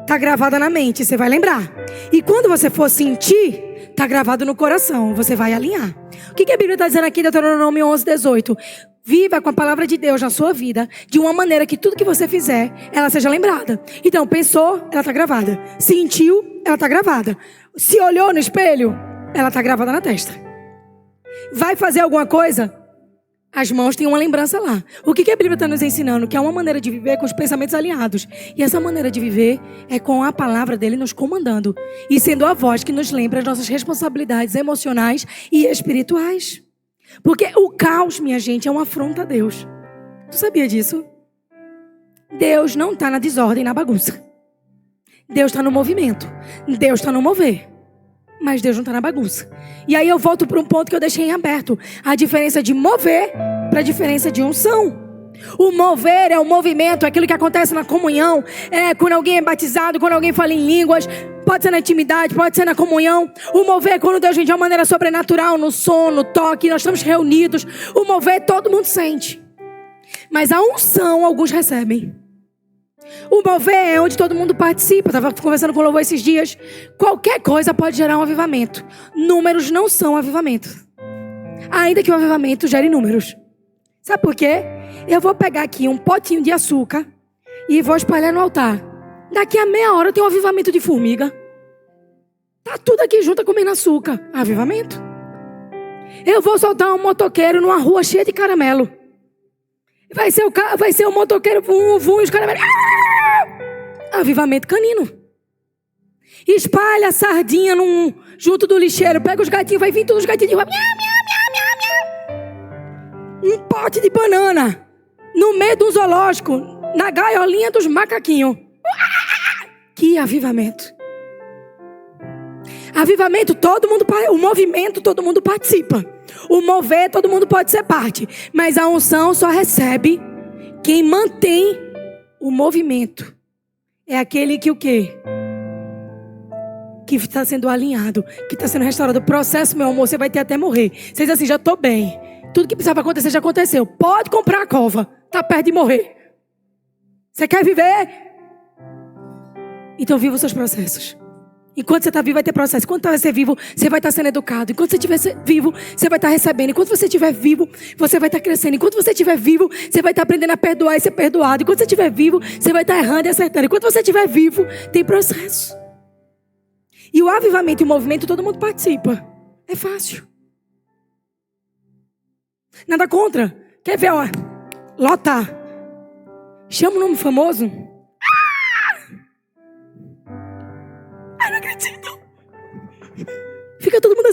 tá gravada na mente, você vai lembrar. E quando você for sentir, tá gravado no coração, você vai alinhar. O que a Bíblia está dizendo aqui em Deuteronômio 11:18? Viva com a palavra de Deus na sua vida de uma maneira que tudo que você fizer, ela seja lembrada. Então, pensou, ela está gravada. Sentiu, ela está gravada. Se olhou no espelho, ela está gravada na testa. Vai fazer alguma coisa? As mãos têm uma lembrança lá. O que a Bíblia está nos ensinando? Que é uma maneira de viver com os pensamentos alinhados. E essa maneira de viver é com a palavra dele nos comandando. E sendo a voz que nos lembra as nossas responsabilidades emocionais e espirituais. Porque o caos, minha gente, é uma afronta a Deus. Tu sabia disso? Deus não está na desordem, na bagunça. Deus está no movimento. Deus está no mover. Mas Deus não está na bagunça. E aí eu volto para um ponto que eu deixei em aberto. A diferença de mover para a diferença de unção. O mover é o movimento, é aquilo que acontece na comunhão. É quando alguém é batizado, quando alguém fala em línguas. Pode ser na intimidade, pode ser na comunhão. O mover é quando Deus vem de uma maneira sobrenatural, no som, no toque. Nós estamos reunidos. O mover todo mundo sente. Mas a unção alguns recebem. O mover é onde todo mundo participa. Eu estava conversando com o Louvor esses dias. Qualquer coisa pode gerar um avivamento. Números não são avivamento. Ainda que o avivamento gere números. Sabe por quê? Eu vou pegar aqui um potinho de açúcar e vou espalhar no altar. Daqui a meia hora tem um avivamento de formiga. Tá tudo aqui junto comendo açúcar. Avivamento. Eu vou soltar um motoqueiro numa rua cheia de caramelo. Vai ser o motoqueiro vum, vum, e os caramelos. Avivamento canino. Espalha a sardinha junto do lixeiro. Pega os gatinhos, vai vir todos os gatinhos de rua. Um pote de banana no meio do zoológico, na gaiolinha dos macaquinhos. Que avivamento. Avivamento, o movimento, todo mundo participa. O mover, todo mundo pode ser parte. Mas a unção só recebe quem mantém o movimento. É aquele que o quê? Que está sendo alinhado, que está sendo restaurado. O processo, meu amor, você vai ter até morrer. Você diz assim, já estou bem. Tudo que precisava acontecer já aconteceu. Pode comprar a cova. Está perto de morrer. Você quer viver? Então viva os seus processos. Enquanto você está vivo, vai ter processo. Enquanto você vai ser vivo, você vai estar sendo educado. Enquanto você estiver vivo, você vai estar recebendo. Enquanto você estiver vivo, você vai estar crescendo. Enquanto você estiver vivo, você vai estar aprendendo a perdoar e ser perdoado. Enquanto você estiver vivo, você vai estar errando e acertando. Enquanto você estiver vivo, tem processo. E o avivamento e o movimento, todo mundo participa. É fácil. Nada contra. Quer ver, ó? Lotar. Chama um nome famoso.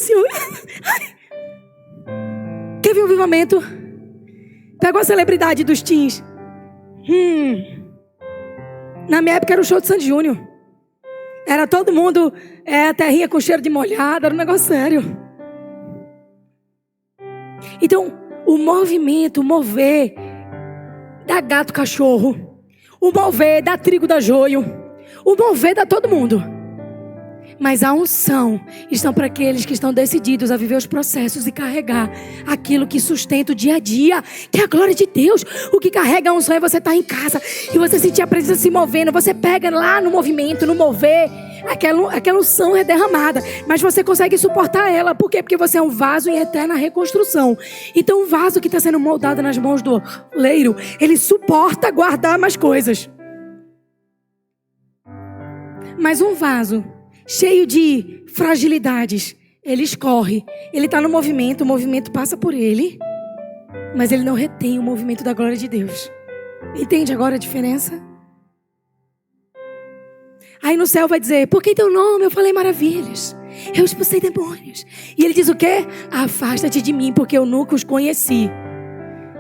Senhor. Quer ver um avivamento? Pega uma celebridade dos teens. Na minha época era o show de Sandy Júnior. Era todo mundo, terrinha com cheiro de molhado, era um negócio sério. Então, o movimento, o mover, dá gato cachorro. O mover dá trigo dá joio. O mover dá todo mundo. Mas a unção estão para aqueles que estão decididos a viver os processos e carregar aquilo que sustenta o dia a dia, que é a glória de Deus. O que carrega a unção é você estar em casa e você sentir a presença se movendo. Você pega lá no movimento, no mover, aquela unção é derramada, mas você consegue suportar ela. Por quê? Porque você é um vaso em eterna reconstrução. Então o vaso que está sendo moldado nas mãos do oleiro, ele suporta guardar mais coisas. Mas um vaso cheio de fragilidades, ele escorre, ele está no movimento, o movimento passa por ele, mas ele não retém o movimento da glória de Deus. Entende agora a diferença? Aí no céu vai dizer, por que teu nome eu falei maravilhas, eu expulsei demônios. E ele diz o quê? Afasta-te de mim, porque eu nunca os conheci.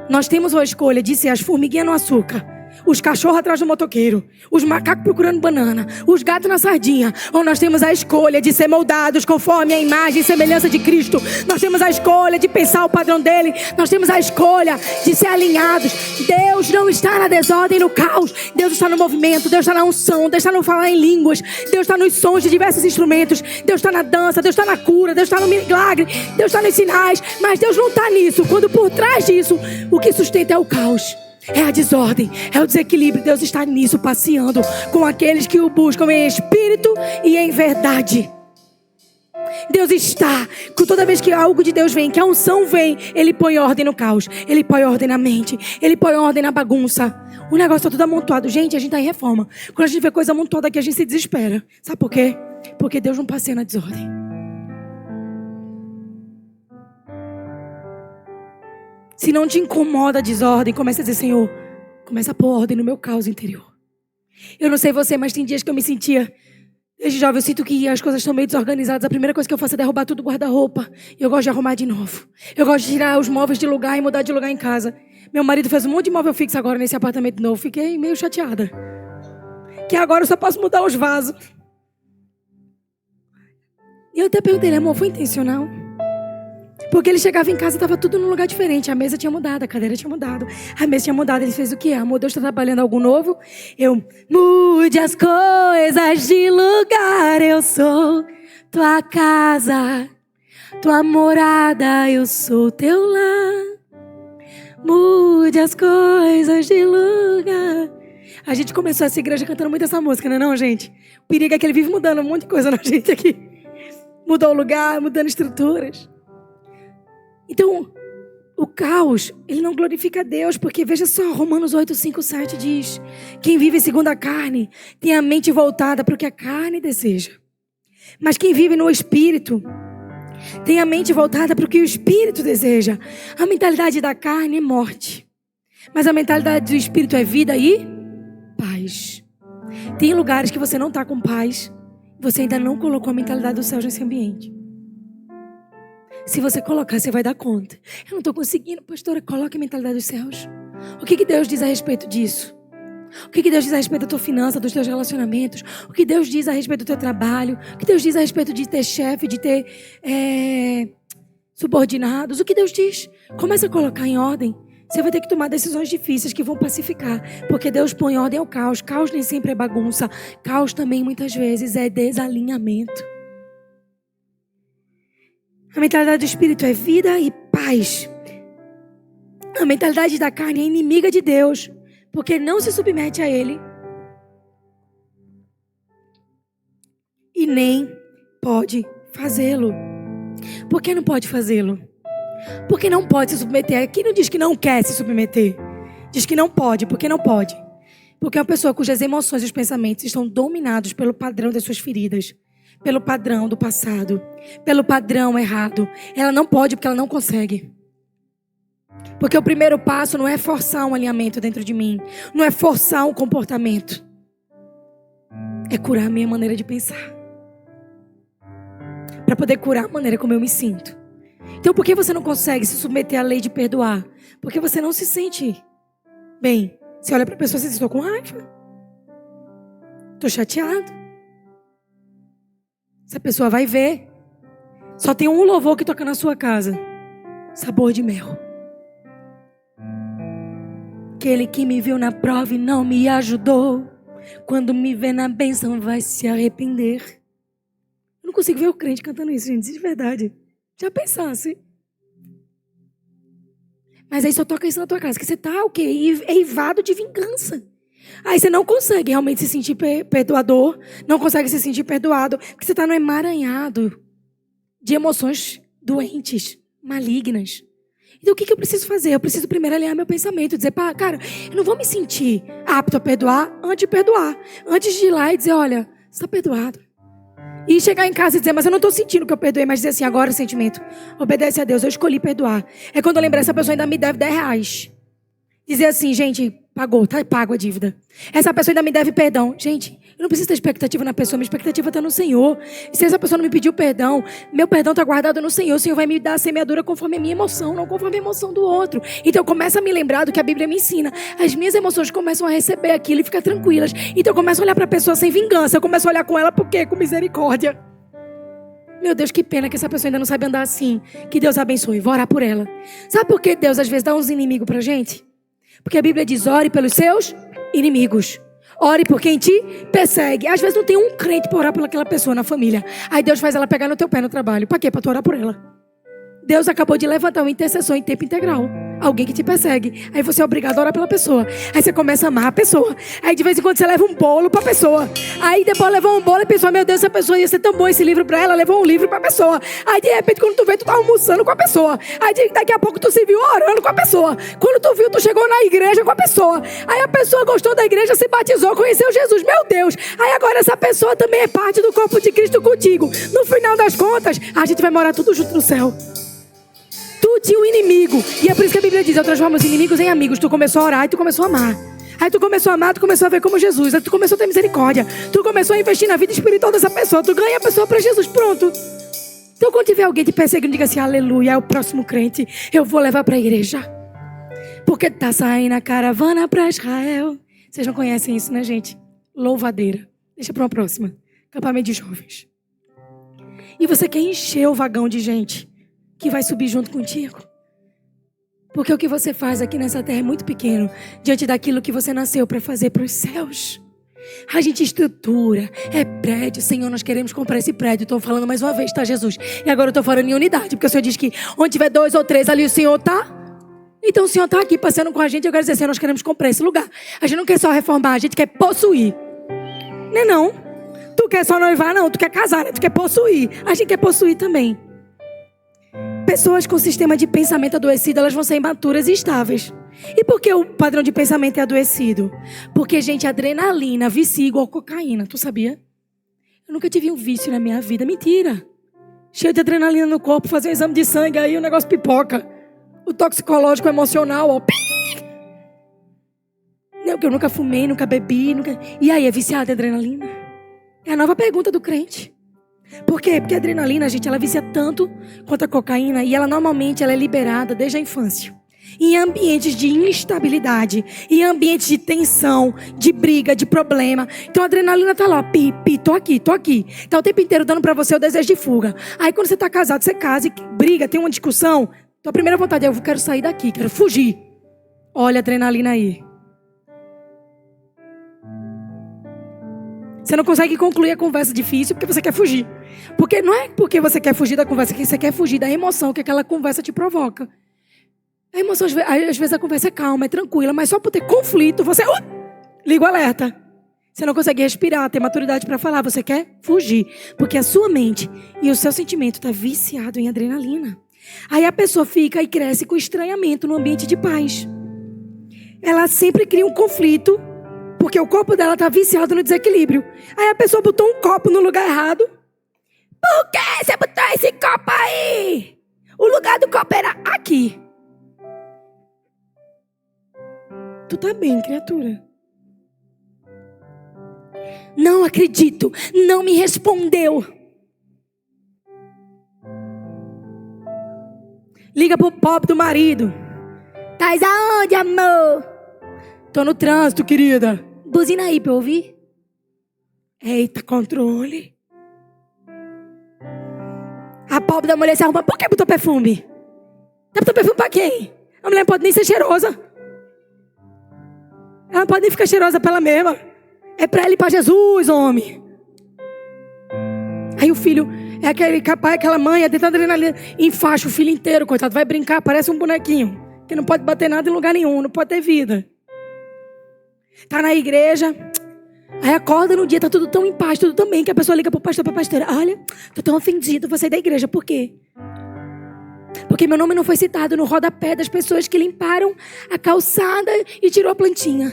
Nós temos uma escolha de ser as formiguinhas no açúcar, os cachorros atrás do motoqueiro, os macacos procurando banana, os gatos na sardinha. Ou nós temos a escolha de ser moldados conforme a imagem e semelhança de Cristo. Nós temos a escolha de pensar o padrão dele. Nós temos a escolha de ser alinhados. Deus não está na desordem, no caos. Deus está no movimento, Deus está na unção, Deus está no falar em línguas, Deus está nos sons de diversos instrumentos, Deus está na dança, Deus está na cura, Deus está no milagre, Deus está nos sinais. Mas Deus não está nisso, quando por trás disso o que sustenta é o caos, é a desordem, é o desequilíbrio. Deus está nisso, passeando com aqueles que o buscam em espírito e em verdade. Deus está, toda vez que algo de Deus vem, que a unção vem, Ele põe ordem no caos, Ele põe ordem na mente, Ele põe ordem na bagunça. O negócio está tudo amontoado. Gente, a gente está em reforma. Quando a gente vê coisa amontoada aqui, a gente se desespera. Sabe por quê? Porque Deus não passeia na desordem. Se não te incomoda a desordem, começa a dizer, Senhor, começa a pôr ordem no meu caos interior. Eu não sei você, mas tem dias que eu me sentia, desde jovem, eu sinto que as coisas estão meio desorganizadas. A primeira coisa que eu faço é derrubar tudo do guarda-roupa. E eu gosto de arrumar de novo. Eu gosto de tirar os móveis de lugar e mudar de lugar em casa. Meu marido fez um monte de móvel fixo agora nesse apartamento novo. Fiquei meio chateada. Que agora eu só posso mudar os vasos. E eu até perguntei, amor, foi intencional? Porque ele chegava em casa e estava tudo num lugar diferente. A mesa tinha mudado, a cadeira tinha mudado. A mesa tinha mudado. Ele fez o quê? Amor, Deus está trabalhando algo novo? Mude as coisas de lugar. Eu sou tua casa, tua morada. Eu sou teu lar. Mude as coisas de lugar. A gente começou essa igreja cantando muito essa música, não é não, gente? O perigo é que ele vive mudando um monte de coisa na gente aqui. Mudou o lugar, mudando estruturas. Então, o caos, ele não glorifica a Deus, porque veja só, Romanos 8, 5, 7 diz: quem vive segundo a carne tem a mente voltada para o que a carne deseja. Mas quem vive no Espírito tem a mente voltada para o que o Espírito deseja. A mentalidade da carne é morte, mas a mentalidade do Espírito é vida e paz. Tem lugares que você não está com paz, você ainda não colocou a mentalidade dos céus nesse ambiente. Se você colocar, você vai dar conta. Eu não estou conseguindo, pastora, coloque a mentalidade dos céus. O que Deus diz a respeito disso? O que Deus diz a respeito da tua finança, dos teus relacionamentos? O que Deus diz a respeito do teu trabalho? O que Deus diz a respeito de ter chefe, de ter subordinados? O que Deus diz? Começa a colocar em ordem. Você vai ter que tomar decisões difíceis que vão pacificar. Porque Deus põe ordem ao caos. Caos nem sempre é bagunça. Caos também muitas vezes é desalinhamento. A mentalidade do Espírito é vida e paz. A mentalidade da carne é inimiga de Deus, porque não se submete a Ele. E nem pode fazê-lo. Por que não pode fazê-lo? Porque não pode se submeter. Aqui não diz que não quer se submeter. Diz que não pode, porque não pode. Porque é uma pessoa cujas emoções e os pensamentos estão dominados pelo padrão das suas feridas. Pelo padrão do passado, pelo padrão errado. Ela não pode porque ela não consegue. Porque o primeiro passo não é forçar um alinhamento dentro de mim. Não é forçar um comportamento. É curar a minha maneira de pensar. para poder curar a maneira como eu me sinto. Então, por que você não consegue se submeter à lei de perdoar? Porque você não se sente bem. Você olha para a pessoa e diz: estou com raiva. Estou chateado. Essa pessoa vai ver. Só tem um louvor que toca na sua casa. Sabor de mel. Aquele que me viu na prova e não me ajudou, quando me vê na bênção vai se arrepender. Eu não consigo ver o crente cantando isso, gente, de verdade. Já pensasse. Mas aí só toca isso na tua casa, que você tá o quê? Eivado de vingança. Aí você não consegue realmente se sentir perdoador, não consegue se sentir perdoado, porque você tá no emaranhado de emoções doentes, malignas. Então o que eu preciso fazer? Eu preciso primeiro alinhar meu pensamento, dizer: pá, cara, eu não vou me sentir apto a perdoar antes de perdoar. Antes de ir lá e dizer: olha, você está perdoado. E chegar em casa e dizer: mas eu não estou sentindo que eu perdoei, mas dizer assim: agora o sentimento, obedece a Deus, eu escolhi perdoar. É quando eu lembrar, essa pessoa ainda me deve R$10. Dizer assim: gente, pagou, tá pago a dívida. Essa pessoa ainda me deve perdão. Gente, eu não preciso ter expectativa na pessoa, minha expectativa está no Senhor. E se essa pessoa não me pediu perdão, meu perdão está guardado no Senhor. O Senhor vai me dar a semeadura conforme a minha emoção, não conforme a emoção do outro. Então eu começo a me lembrar do que a Bíblia me ensina. As minhas emoções começam a receber aquilo e ficar tranquilas. Então eu começo a olhar para a pessoa sem vingança. Eu começo a olhar com ela por quê? Com misericórdia. Meu Deus, que pena que essa pessoa ainda não sabe andar assim. Que Deus abençoe, vou orar por ela. Sabe por que Deus às vezes dá uns inimigos pra gente? Porque a Bíblia diz: ore pelos seus inimigos. Ore por quem te persegue. Às vezes não tem um crente para orar por aquela pessoa na família. Aí Deus faz ela pegar no teu pé no trabalho. Para quê? Para tu orar por ela. Deus acabou de levantar uma intercessão em tempo integral. Alguém que te persegue. Aí você é obrigado a orar pela pessoa. Aí você começa a amar a pessoa. Aí de vez em quando você leva um bolo pra pessoa. Aí depois levou um bolo e pensou: meu Deus, essa pessoa ia ser tão bom esse livro pra ela. Levou um livro pra pessoa. Aí de repente quando tu vê, tu tá almoçando com a pessoa. Aí daqui a pouco tu se viu orando com a pessoa. Quando tu viu, tu chegou na igreja com a pessoa. Aí a pessoa gostou da igreja, se batizou, conheceu Jesus. Meu Deus. Aí agora essa pessoa também é parte do corpo de Cristo contigo. No final das contas, a gente vai morar tudo junto no céu. Tu tinha um inimigo. E é por isso que a Bíblia diz: eu transformo os inimigos em amigos. Tu começou a orar e tu começou a amar. Aí tu começou a amar, tu começou a ver como Jesus. Aí tu começou a ter misericórdia. Tu começou a investir na vida espiritual dessa pessoa. Tu ganha a pessoa para Jesus, pronto. Então quando tiver alguém te perseguindo, diga assim: aleluia, é o próximo crente. Eu vou levar para a igreja. Porque tá saindo a caravana para Israel. Vocês não conhecem isso, né, gente? Louvadeira. Deixa para uma próxima. Acampamento de jovens. E você quer encher o vagão de gente que vai subir junto contigo. Porque o que você faz aqui nessa terra é muito pequeno diante daquilo que você nasceu para fazer para os céus. A gente estrutura, é prédio. Senhor, nós queremos comprar esse prédio. Estou falando mais uma vez, tá, Jesus? E agora eu estou falando em unidade, porque o Senhor diz que onde tiver 2 ou 3 ali o Senhor está. Então o Senhor está aqui passeando com a gente. Eu quero dizer: Senhor, nós queremos comprar esse lugar. A gente não quer só reformar, a gente quer possuir. Não. Tu quer só noivar? Não, tu quer casar, né? Tu quer possuir. A gente quer possuir também. Pessoas com sistema de pensamento adoecido, elas vão ser imaturas e estáveis. E por que o padrão de pensamento é adoecido? Porque, gente, adrenalina vicia igual cocaína. Tu sabia? Eu nunca tive um vício na minha vida. Mentira. Cheio de adrenalina no corpo, fazer um exame de sangue, aí o negócio pipoca. O toxicológico emocional, ó. Não, que eu nunca fumei, nunca bebi, nunca... E aí, é viciado em adrenalina? É a nova pergunta do crente. Por quê? Porque a adrenalina, gente, ela vicia tanto quanto a cocaína. E ela normalmente ela é liberada desde a infância. Em ambientes de instabilidade, em ambientes de tensão, de briga, de problema. Então a adrenalina tá lá, tô aqui. Tá o tempo inteiro dando pra você o desejo de fuga. Aí quando você tá casado, você casa e briga, tem uma discussão. Tua primeira vontade é: eu quero sair daqui, quero fugir. Olha a adrenalina aí. Você não consegue concluir a conversa difícil porque você quer fugir. Porque não é porque você quer fugir da conversa, que você quer fugir da emoção que aquela conversa te provoca. A emoção, às vezes a conversa é calma, é tranquila, mas só por ter conflito, você liga o alerta. Você não consegue respirar, ter maturidade para falar, você quer fugir. Porque a sua mente e o seu sentimento está viciado em adrenalina. Aí a pessoa fica e cresce com estranhamento no ambiente de paz. Ela sempre cria um conflito, porque o corpo dela está viciado no desequilíbrio. Aí a pessoa botou um copo no lugar errado. Por que você botou esse copo aí? O lugar do copo era aqui. Tu tá bem, criatura? Não acredito. Não me respondeu. Liga pro pobre do marido. Tás aonde, amor? Tô no trânsito, querida. Buzina aí pra eu ouvir. Eita, controle. A pobre da mulher se arruma. Por que botou perfume? Botou perfume pra quem? A mulher não pode nem ser cheirosa. Ela não pode nem ficar cheirosa pra ela mesma. É pra ela ir pra Jesus, homem. Aí o filho, é aquele pai, aquela mãe, é tentando adrenalina, enfaixa o filho inteiro, coitado. Vai brincar, parece um bonequinho. Que não pode bater nada em lugar nenhum, não pode ter vida. Tá na igreja. Aí acorda no dia, tá tudo tão em paz, tudo tão bem, que a pessoa liga pro pastor, pra pastora. Olha, tô tão ofendido, vou sair da igreja. Por quê? Porque meu nome não foi citado no rodapé das pessoas que limparam a calçada e tirou a plantinha.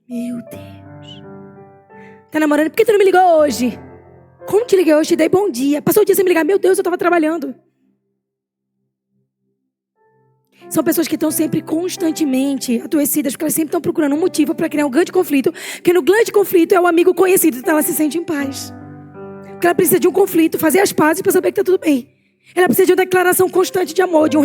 Meu Deus. Tá namorando? Por que tu não me ligou hoje? Como te liguei hoje? Te dei bom dia. Passou o dia sem me ligar. Meu Deus, eu tava trabalhando. São pessoas que estão sempre constantemente adoecidas, porque elas sempre estão procurando um motivo para criar um grande conflito. Porque no grande conflito é o amigo conhecido, então ela se sente em paz. Porque ela precisa de um conflito, fazer as pazes para saber que está tudo bem. Ela precisa de uma declaração constante de amor, de um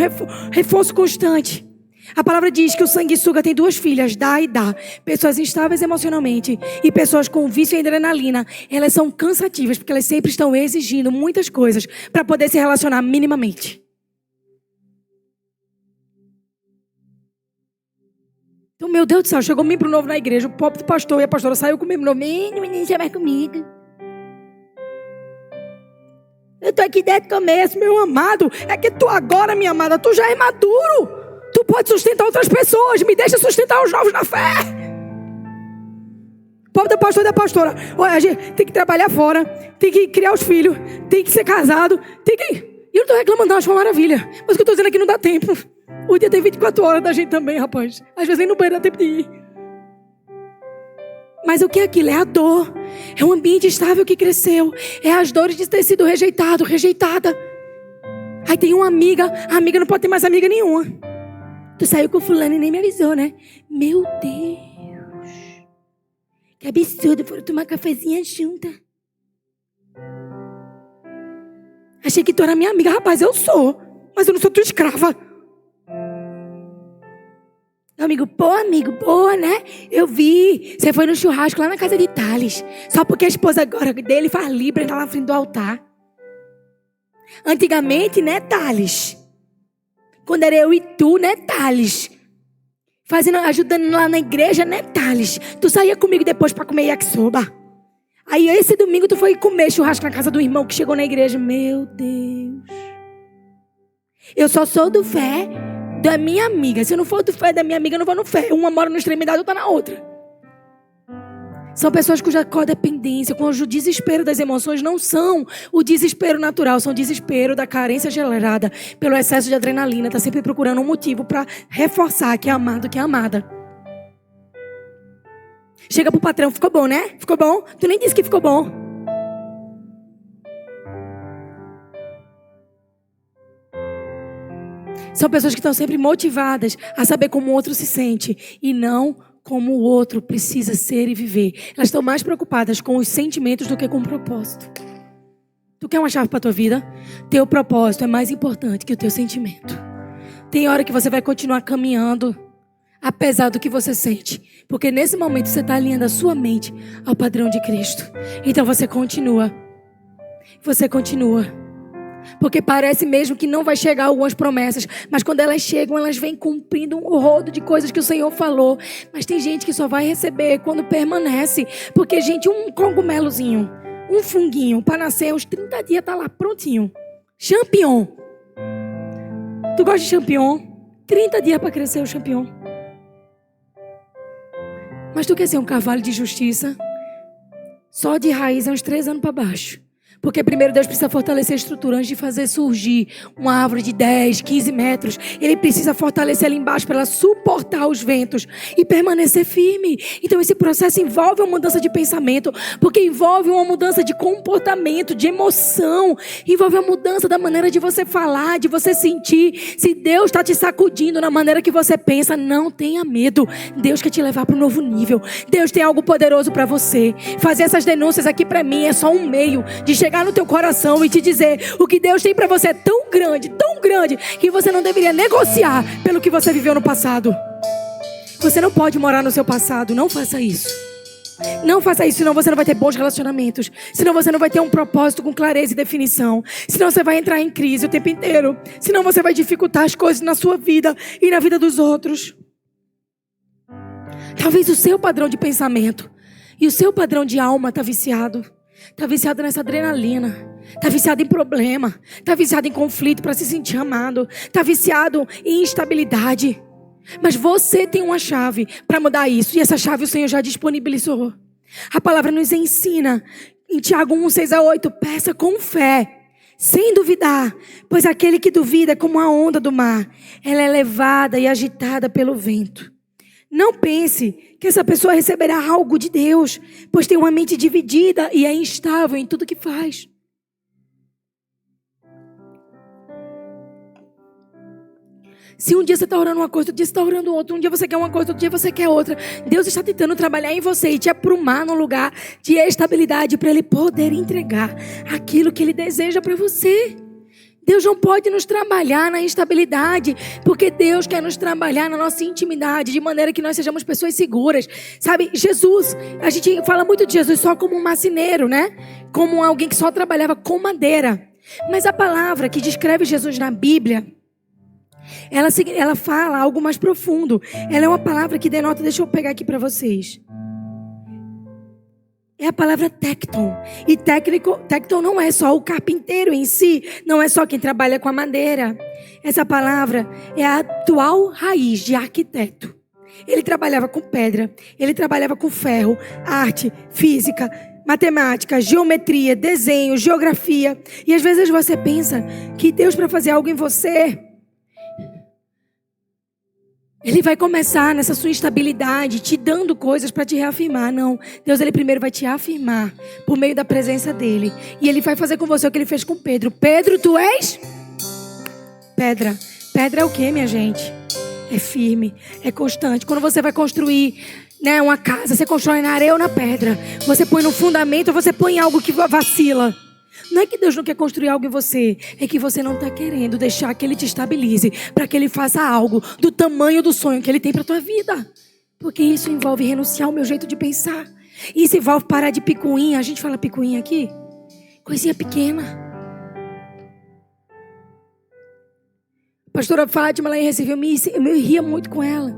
reforço constante. A palavra diz que o sanguessuga tem duas filhas, dá e dá. Pessoas instáveis emocionalmente e pessoas com vício em adrenalina. Elas são cansativas, porque elas sempre estão exigindo muitas coisas para poder se relacionar minimamente. Então, meu Deus do céu, chegou um membro novo na igreja, o pobre do pastor e a pastora saiu com o membro novo. Menino, você vai comigo. Eu tô aqui desde o começo, meu amado. É que tu agora, minha amada, tu já é maduro. Tu pode sustentar outras pessoas. Me deixa sustentar os novos na fé. Pobre do pastor e da pastora. Olha, a gente tem que trabalhar fora. Tem que criar os filhos. Tem que ser casado. Tem que... E eu não tô reclamando, não, acho uma maravilha. Mas o que eu tô dizendo aqui não dá tempo. O dia tem 24 horas da gente também, rapaz. Às vezes nem no banheiro dá tempo de ir. Mas o que é aquilo? É a dor. É um ambiente estável que cresceu. É as dores de ter sido rejeitado, rejeitada. Aí tem uma amiga. A amiga não pode ter mais amiga nenhuma. Tu saiu com fulano e nem me avisou, né? Meu Deus. Que absurdo. Foram tomar cafezinha junta. Achei que tu era minha amiga. Rapaz, eu sou. Mas eu não sou tua escrava. Amigo, boa, né? Eu vi. Você foi no churrasco lá na casa de Thales. Só porque a esposa agora dele faz libra lá na frente do altar. Antigamente, né, Thales? Quando era eu e tu, né, Thales? Ajudando lá na igreja, né, Thales? Tu saía comigo depois pra comer yakisoba. Aí esse domingo tu foi comer churrasco na casa do irmão que chegou na igreja. Meu Deus. Eu só sou do fé da minha amiga. Se eu não for do fé da minha amiga, eu não vou no fé. Uma mora na extremidade, outra na outra. São pessoas cuja codependência, cujo desespero das emoções não são o desespero natural, são o desespero da carência gerada pelo excesso de adrenalina. Está sempre procurando um motivo para reforçar que é amado, que é amada. Chega pro patrão, ficou bom, né? Ficou bom? Tu nem disse que ficou bom. São pessoas que estão sempre motivadas a saber como o outro se sente e não como o outro precisa ser e viver. Elas estão mais preocupadas com os sentimentos do que com o propósito. Tu quer uma chave para a tua vida? Teu propósito é mais importante que o teu sentimento. Tem hora que você vai continuar caminhando apesar do que você sente. Porque nesse momento você está alinhando a sua mente ao padrão de Cristo. Então você continua. Você continua. Porque parece mesmo que não vai chegar algumas promessas. Mas quando elas chegam, elas vêm cumprindo um rodo de coisas que o Senhor falou. Mas tem gente que só vai receber quando permanece. Porque, gente, um cogumelozinho, um funguinho, para nascer uns 30 dias tá lá prontinho. Champignon. Tu gosta de champignon? 30 dias para crescer o champignon. Mas tu quer ser um cavalo de justiça? Só de raiz é uns 3 anos para baixo. Porque primeiro Deus precisa fortalecer a estrutura antes de fazer surgir uma árvore de 10, 15 metros. Ele precisa fortalecer ali embaixo para ela suportar os ventos e permanecer firme. Então esse processo envolve uma mudança de pensamento, porque envolve uma mudança de comportamento, de emoção. Envolve a mudança da maneira de você falar, de você sentir. Se Deus está te sacudindo na maneira que você pensa, não tenha medo. Deus quer te levar para um novo nível. Deus tem algo poderoso para você. Fazer essas denúncias aqui para mim é só um meio de chegar pegar no teu coração e te dizer: o que Deus tem para você é tão grande, que você não deveria negociar pelo que você viveu no passado. Você não pode morar no seu passado. Não faça isso. Não faça isso, senão você não vai ter bons relacionamentos. Senão você não vai ter um propósito com clareza e definição. Senão você vai entrar em crise o tempo inteiro. Senão você vai dificultar as coisas na sua vida e na vida dos outros. Talvez o seu padrão de pensamento e o seu padrão de alma está viciado. Está viciado nessa adrenalina. Está viciado em problema. Está viciado em conflito para se sentir amado. Está viciado em instabilidade. Mas você tem uma chave para mudar isso. E essa chave o Senhor já disponibilizou. A palavra nos ensina em Tiago 1:6-8. Peça com fé, sem duvidar. Pois aquele que duvida é como a onda do mar. Ela é levada e agitada pelo vento. Não pense que essa pessoa receberá algo de Deus. Pois tem uma mente dividida e é instável em tudo que faz. Se um dia você está orando uma coisa, outro dia você está orando outra. Um dia você quer uma coisa, outro dia você quer outra. Deus está tentando trabalhar em você e te aprumar num lugar de estabilidade para Ele poder entregar aquilo que Ele deseja para você. Deus não pode nos trabalhar na instabilidade, porque Deus quer nos trabalhar na nossa intimidade, de maneira que nós sejamos pessoas seguras. Sabe, Jesus, a gente fala muito de Jesus só como um marceneiro, né? Como alguém que só trabalhava com madeira. Mas a palavra que descreve Jesus na Bíblia, ela fala algo mais profundo. Ela é uma palavra que denota, deixa eu pegar aqui para vocês. É a palavra tecton. E tecton não é só o carpinteiro em si, não é só quem trabalha com a madeira. Essa palavra é a atual raiz de arquiteto. Ele trabalhava com pedra, ele trabalhava com ferro, arte, física, matemática, geometria, desenho, geografia. E às vezes você pensa que Deus, para fazer algo em você, Ele vai começar nessa sua instabilidade, te dando coisas para te reafirmar. Não, Deus, Ele primeiro vai te afirmar por meio da presença dEle. E Ele vai fazer com você o que Ele fez com Pedro. Pedro, tu és pedra. Pedra é o que, minha gente? É firme, é constante. Quando você vai construir, né, uma casa, você constrói na areia ou na pedra. Você põe no fundamento ou você põe em algo que vacila. Não é que Deus não quer construir algo em você, é que você não está querendo deixar que Ele te estabilize, para que Ele faça algo do tamanho do sonho que Ele tem para a tua vida. Porque isso envolve renunciar ao meu jeito de pensar. Isso envolve parar de picuinha. A gente fala picuinha aqui? Coisinha pequena. A pastora Fátima lá em Recife, eu me ria muito com ela.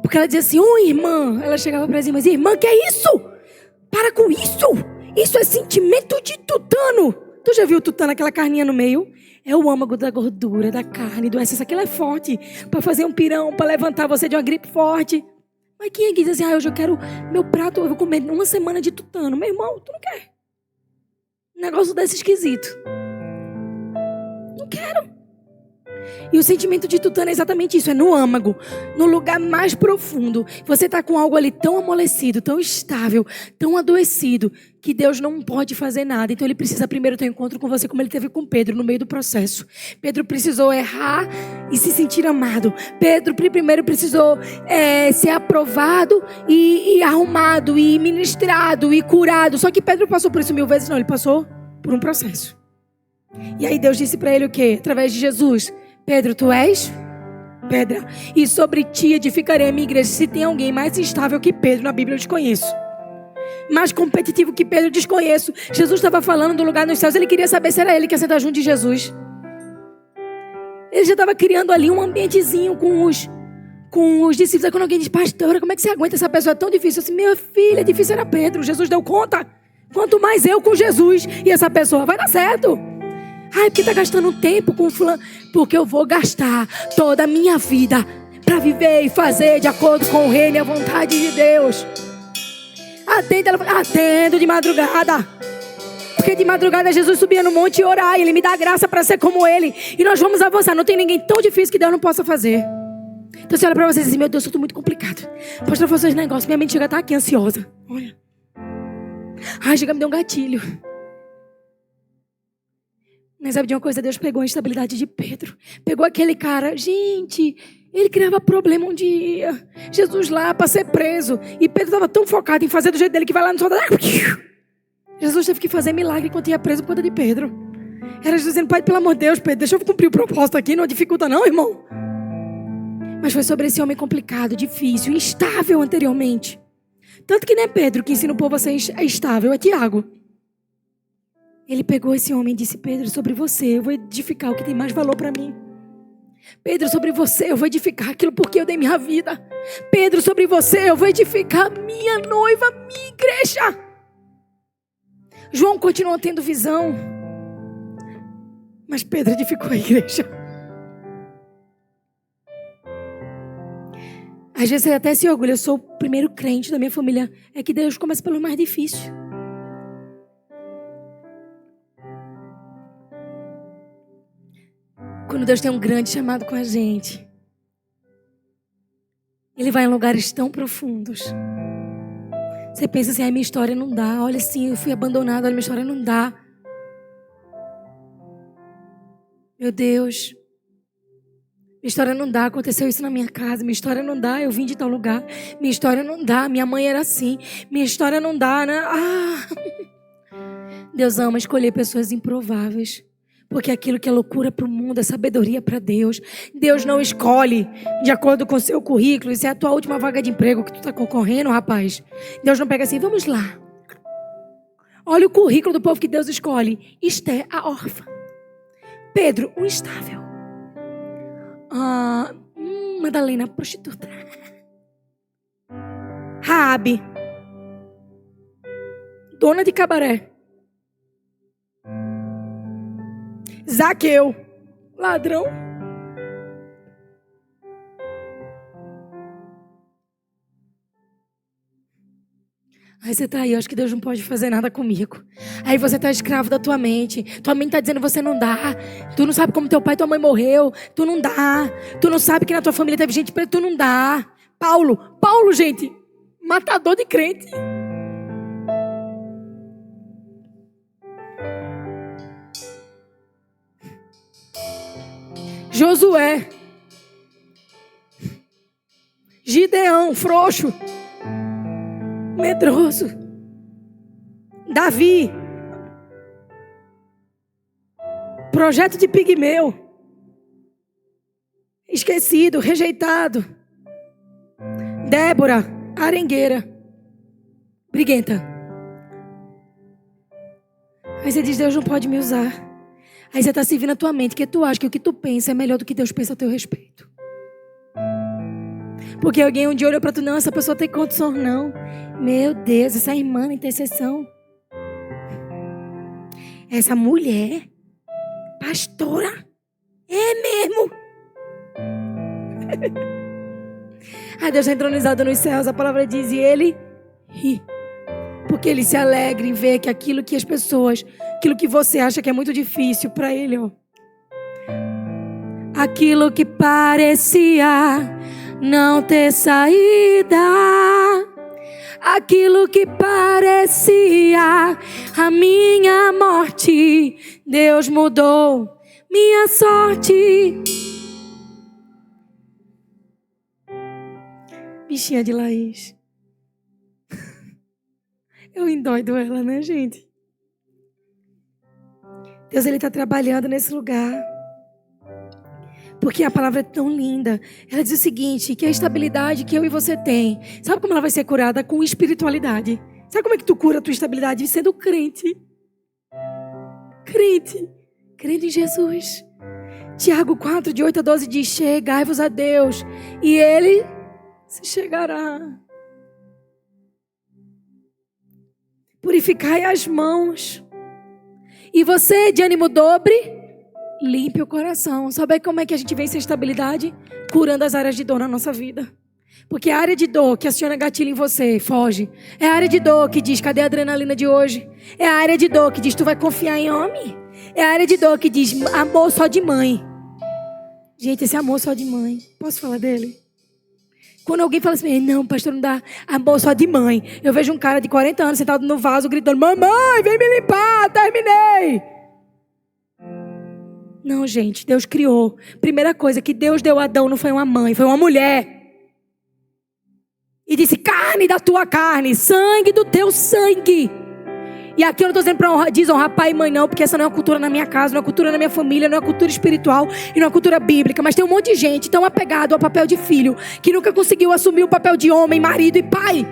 Porque ela dizia assim: irmã. Ela chegava para as irmãs: irmã, que é isso? Para com isso. Isso é sentimento de tutano. Tu já viu o tutano, aquela carninha no meio? É o âmago da gordura, da carne, do excesso. Aquilo é forte para fazer um pirão, para levantar você de uma gripe forte. Mas quem é que diz assim: hoje eu quero meu prato, eu vou comer uma semana de tutano? Meu irmão, tu não quer. Um negócio desse esquisito. Não quero. E o sentimento de tutano é exatamente isso, é no âmago, no lugar mais profundo. Você está com algo ali tão amolecido, tão estável, tão adoecido, que Deus não pode fazer nada. Então Ele precisa primeiro ter um encontro com você, como Ele teve com Pedro no meio do processo. Pedro precisou errar e se sentir amado. Pedro primeiro precisou ser aprovado e arrumado, e ministrado, e curado. Só que Pedro passou por isso 1000 vezes? Não, ele passou por um processo. E aí Deus disse para ele o quê? Através de Jesus: Pedro, tu és pedra, e sobre ti edificarei a minha igreja. Se tem alguém mais instável que Pedro na Bíblia, eu desconheço. Mais competitivo que Pedro, eu desconheço. Jesus estava falando do lugar nos céus. Ele queria saber se era ele que ia sentar junto de Jesus. Ele já estava criando ali um ambientezinho com os discípulos. Aí quando alguém diz: pastora, como é que você aguenta essa pessoa? É tão difícil. Eu disse: minha filha, difícil era Pedro. Jesus deu conta. Quanto mais eu com Jesus e essa pessoa, vai dar certo. Ai, porque está gastando tempo com fulano? Porque eu vou gastar toda a minha vida para viver e fazer de acordo com o reino e a vontade de Deus. Atendo de madrugada. Porque de madrugada Jesus subia no monte e orar. E Ele me dá graça para ser como Ele. E nós vamos avançar. Não tem ninguém tão difícil que Deus não possa fazer. Então você olha para vocês e diz: meu Deus, eu estou muito complicado. Pastor, fazer os negócios. Minha mente chega a estar aqui ansiosa. Olha. Ai, chega, me deu um gatilho. Mas sabe de uma coisa? Deus pegou a instabilidade de Pedro. Pegou aquele cara. Gente, ele criava problema um dia. Jesus lá para ser preso. E Pedro estava tão focado em fazer do jeito dele que vai lá no soldado. Jesus teve que fazer milagre enquanto ia preso por conta de Pedro. Era Jesus dizendo: Pai, pelo amor de Deus, Pedro, deixa eu cumprir o propósito aqui, não dificulta não, irmão. Mas foi sobre esse homem complicado, difícil, instável anteriormente. Tanto que não é Pedro que ensina o povo a ser estável, é Tiago. Ele pegou esse homem e disse: Pedro, sobre você eu vou edificar o que tem mais valor para mim. Pedro, sobre você eu vou edificar aquilo porque eu dei minha vida. Pedro, sobre você eu vou edificar minha noiva, minha igreja. João continuou tendo visão, mas Pedro edificou a igreja. Às vezes você até se orgulha: eu sou o primeiro crente da minha família. É que Deus começa pelo mais difícil. Quando Deus tem um grande chamado com a gente, Ele vai em lugares tão profundos. Você pensa assim: minha história não dá. Olha assim, eu fui abandonado, olha, minha história não dá. Meu Deus, minha história não dá, aconteceu isso na minha casa. Minha história não dá, eu vim de tal lugar. Minha história não dá, minha mãe era assim. Minha história não dá, né? Deus ama escolher pessoas improváveis. Porque aquilo que é loucura para o mundo é sabedoria para Deus. Deus não escolhe de acordo com o seu currículo. Isso é a tua última vaga de emprego que tu está concorrendo, rapaz. Deus não pega assim: vamos lá. Olha o currículo do povo que Deus escolhe. Esté, a órfã. Pedro, o instável. Madalena, prostituta. Raabe, dona de cabaré. Zaqueu, ladrão. Aí você tá aí: eu acho que Deus não pode fazer nada comigo. Aí você tá escravo da tua mente. Tua mente tá dizendo: você não dá. Tu não sabe como teu pai e tua mãe morreu. Tu não dá. Tu não sabe que na tua família teve gente preta. Tu não dá. Paulo, gente, matador de crente. Josué, Gideão, frouxo, medroso. Davi, projeto de pigmeu, esquecido, rejeitado. Débora, arengueira, briguenta. Aí você diz: Deus não pode me usar. Aí você está servindo a tua mente, que tu acha que o que tu pensa é melhor do que Deus pensa a teu respeito. Porque alguém um dia olhou para tu: não, essa pessoa tem condição, não. Meu Deus, essa irmã na intercessão. Essa mulher, pastora, é mesmo. Aí Deus está entronizado nos céus, a palavra diz, e Ele ri. Porque Ele se alegra em ver que aquilo que as pessoas, aquilo que você acha que é muito difícil para Ele, aquilo que parecia não ter saída, aquilo que parecia a minha morte, Deus mudou minha sorte. Bichinha de Laís. Eu endoido ela, né, gente? Deus, Ele está trabalhando nesse lugar. Porque a palavra é tão linda. Ela diz o seguinte, que a estabilidade que eu e você tem, sabe como ela vai ser curada? Com espiritualidade. Sabe como é que tu cura a tua estabilidade? Sendo crente. Crente em Jesus. Tiago 4, de 8 a 12 diz, chegai-vos a Deus, e Ele se chegará. Purificai as mãos. E você, de ânimo dobre, limpe o coração. Sabe como é que a gente vence a estabilidade? Curando as áreas de dor na nossa vida. Porque a área de dor que aciona gatilho em você, foge. É a área de dor que diz, cadê a adrenalina de hoje? É a área de dor que diz, tu vai confiar em homem? É a área de dor que diz, amor só de mãe. Gente, esse amor só de mãe, posso falar dele? Quando alguém fala assim, não, pastor, não dá amor só de mãe. Eu vejo um cara de 40 anos sentado no vaso gritando, mamãe, vem me limpar, terminei. Não, gente, Deus criou. Primeira coisa que Deus deu a Adão não foi uma mãe, foi uma mulher. E disse, carne da tua carne, sangue do teu sangue. E aqui eu não estou dizendo para desonrar pai e mãe não, porque essa não é uma cultura na minha casa, não é uma cultura na minha família, não é uma cultura espiritual e não é uma cultura bíblica. Mas tem um monte de gente tão apegado ao papel de filho, que nunca conseguiu assumir o papel de homem, marido e pai.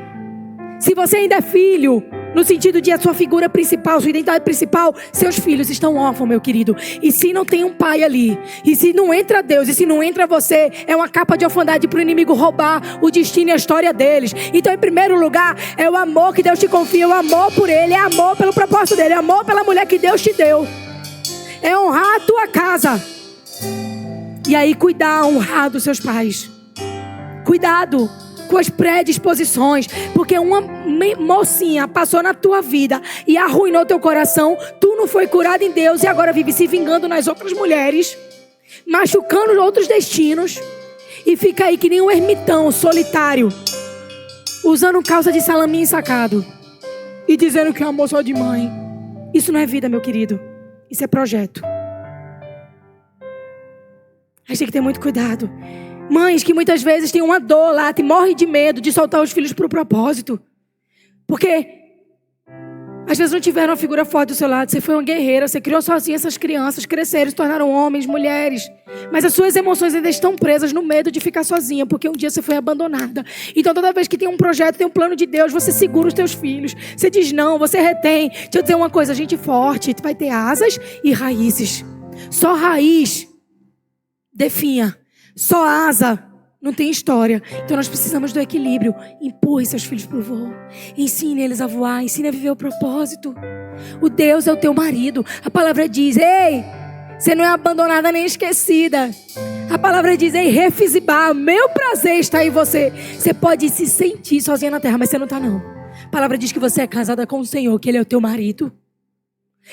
Se você ainda é filho, no sentido de a sua figura principal, sua identidade principal, seus filhos estão órfãos, meu querido. E se não tem um pai ali, e se não entra Deus, e se não entra você, é uma capa de orfandade para o inimigo roubar o destino e a história deles. Então, em primeiro lugar, é o amor que Deus te confia, o amor por Ele, é amor pelo propósito dEle, é amor pela mulher que Deus te deu. É honrar a tua casa. E aí, cuidar, honrar dos seus pais. Cuidado com as predisposições, porque uma mocinha passou na tua vida e arruinou teu coração, tu não foi curado em Deus e agora vive se vingando nas outras mulheres, machucando outros destinos, e fica aí que nem um ermitão solitário, usando calça de salaminho ensacado e dizendo que é amor só de mãe. Isso não é vida, meu querido, isso é projeto. A gente tem que ter muito cuidado. Mães que muitas vezes têm uma dor lá, te morrem de medo de soltar os filhos para o propósito. Porque às vezes não tiveram uma figura forte do seu lado. Você foi uma guerreira, você criou sozinha essas crianças, cresceram, se tornaram homens, mulheres. Mas as suas emoções ainda estão presas no medo de ficar sozinha, porque um dia você foi abandonada. Então toda vez que tem um projeto, tem um plano de Deus, você segura os teus filhos. Você diz não, você retém. Deixa eu dizer uma coisa, gente forte vai ter asas e raízes. Só raiz definha. Só asa não tem história. Então nós precisamos do equilíbrio. Empurre seus filhos para o voo. Ensine eles a voar. Ensine a viver o propósito. O Deus é o teu marido. A palavra diz, ei, você não é abandonada nem esquecida. A palavra diz, ei, Refizibá, meu prazer está em você. Você pode se sentir sozinha na terra, mas você não está não. A palavra diz que você é casada com o Senhor, que Ele é o teu marido.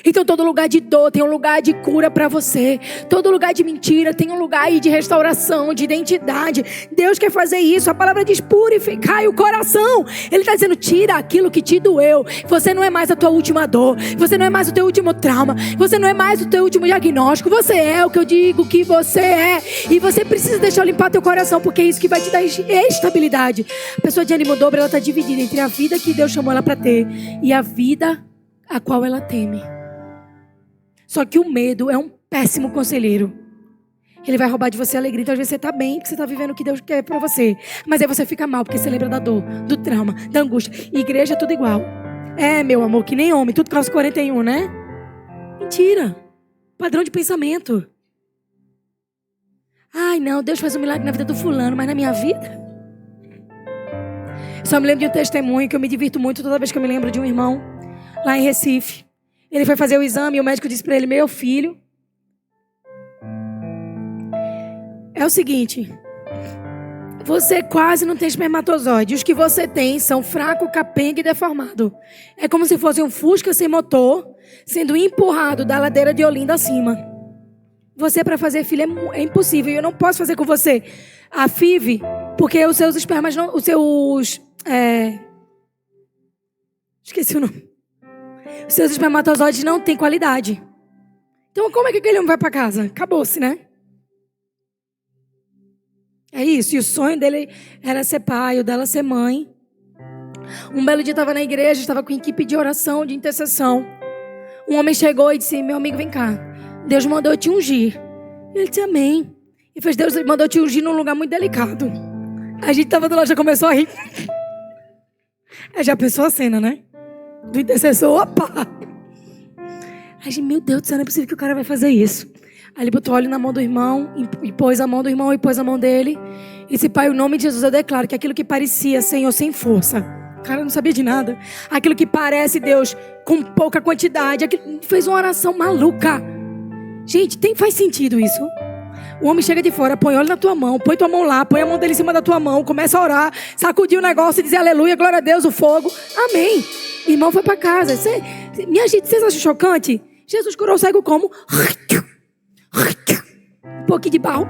Então todo lugar de dor tem um lugar de cura para você. Todo lugar de mentira tem um lugar aí de restauração, de identidade. Deus quer fazer isso. A palavra diz purificai o coração. Ele está dizendo, tira aquilo que te doeu. Você não é mais a tua última dor. Você não é mais o teu último trauma. Você não é mais o teu último diagnóstico. Você é o que eu digo que você é. E você precisa deixar eu limpar teu coração, porque é isso que vai te dar estabilidade. A pessoa de ânimo dobro, ela está dividida entre a vida que Deus chamou ela para ter e a vida a qual ela teme. Só que o medo é um péssimo conselheiro. Ele vai roubar de você a alegria. Então às vezes você está bem, porque você está vivendo o que Deus quer para você. Mas aí você fica mal, porque você lembra da dor, do trauma, da angústia. Igreja é tudo igual. É, meu amor, que nem homem. Tudo calça 41, né? Mentira. Padrão de pensamento. Ai, não, Deus faz um milagre na vida do fulano, mas na minha vida? Só me lembro de um testemunho que eu me divirto muito toda vez que eu me lembro de um irmão lá em Recife. Ele foi fazer o exame e o médico disse para ele, meu filho, é o seguinte, você quase não tem espermatozoide. Os que você tem são fraco, capenga e deformado. É como se fosse um Fusca sem motor, sendo empurrado da ladeira de Olinda acima. Você para fazer filho é impossível. Eu não posso fazer com você a FIV, porque os seus espermas não... Esqueci o nome. Os seus espermatozoides não têm qualidade. Então como é que aquele homem vai para casa? Acabou-se, né? É isso. E o sonho dele era ser pai, o dela ser mãe. Um belo dia estava na igreja, estava com equipe de oração, de intercessão. Um homem chegou e disse, meu amigo, vem cá. Deus mandou eu te ungir. Ele disse, amém. E fez, Deus mandou eu te ungir num lugar muito delicado. A gente estava do lado, já começou a rir. Já pensou a cena, né? Do intercessor, opa! Aí, gente, meu Deus do céu, não é possível que o cara vai fazer isso. Aí ele botou óleo na mão do irmão, e pôs a mão do irmão, e pôs a mão dele. E disse, Pai, em nome de Jesus, eu declaro que aquilo que parecia Senhor sem força, o cara não sabia de nada. Aquilo que parece Deus com pouca quantidade, fez uma oração maluca. Gente, faz sentido isso? O homem chega de fora, põe óleo na tua mão, põe tua mão lá, põe a mão dele em cima da tua mão, começa a orar, sacudir o negócio e dizer aleluia, glória a Deus, o fogo, amém. O irmão foi para casa. Minha gente, vocês acham chocante? Jesus curou o cego como? Um pouquinho de barro.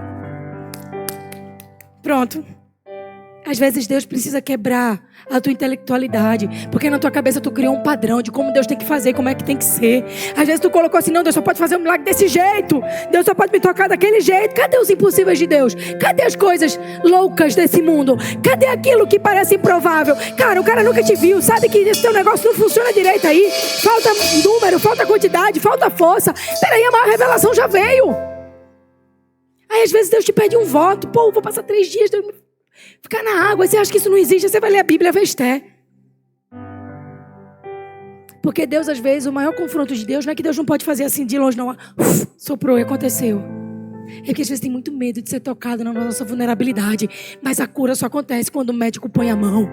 Pronto. Às vezes Deus precisa quebrar a tua intelectualidade, porque na tua cabeça tu criou um padrão de como Deus tem que fazer, como é que tem que ser. Às vezes tu colocou assim, não, Deus só pode fazer um milagre desse jeito, Deus só pode me tocar daquele jeito. Cadê os impossíveis de Deus? Cadê as coisas loucas desse mundo? Cadê aquilo que parece improvável? Cara, o cara nunca te viu, sabe que esse teu negócio não funciona direito aí, falta número, falta quantidade, falta força. Peraí, a maior revelação já veio. Aí às vezes Deus te pede um voto, pô, vou passar 3 dias, Deus ficar na água. Você acha que isso não existe? Você vai ler a Bíblia, vai Esté. Porque Deus, às vezes, o maior confronto de Deus não é que Deus não pode fazer assim de longe, não. Soprou e aconteceu. É que às vezes tem muito medo de ser tocado na nossa vulnerabilidade. Mas a cura só acontece quando o médico põe a mão.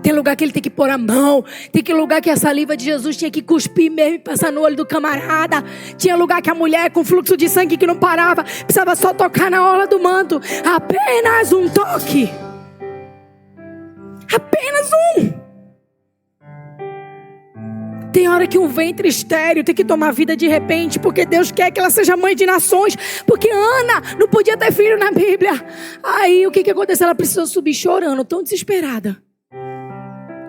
Tem lugar que ele tem que pôr a mão. Tem que lugar que a saliva de Jesus tinha que cuspir mesmo e passar no olho do camarada. Tinha lugar que a mulher com fluxo de sangue que não parava precisava só tocar na orla do manto. Apenas um toque. Apenas um. Tem hora que um ventre estéril tem que tomar vida de repente, porque Deus quer que ela seja mãe de nações. Porque Ana não podia ter filho na Bíblia. Aí o que aconteceu? Ela precisou subir chorando, tão desesperada,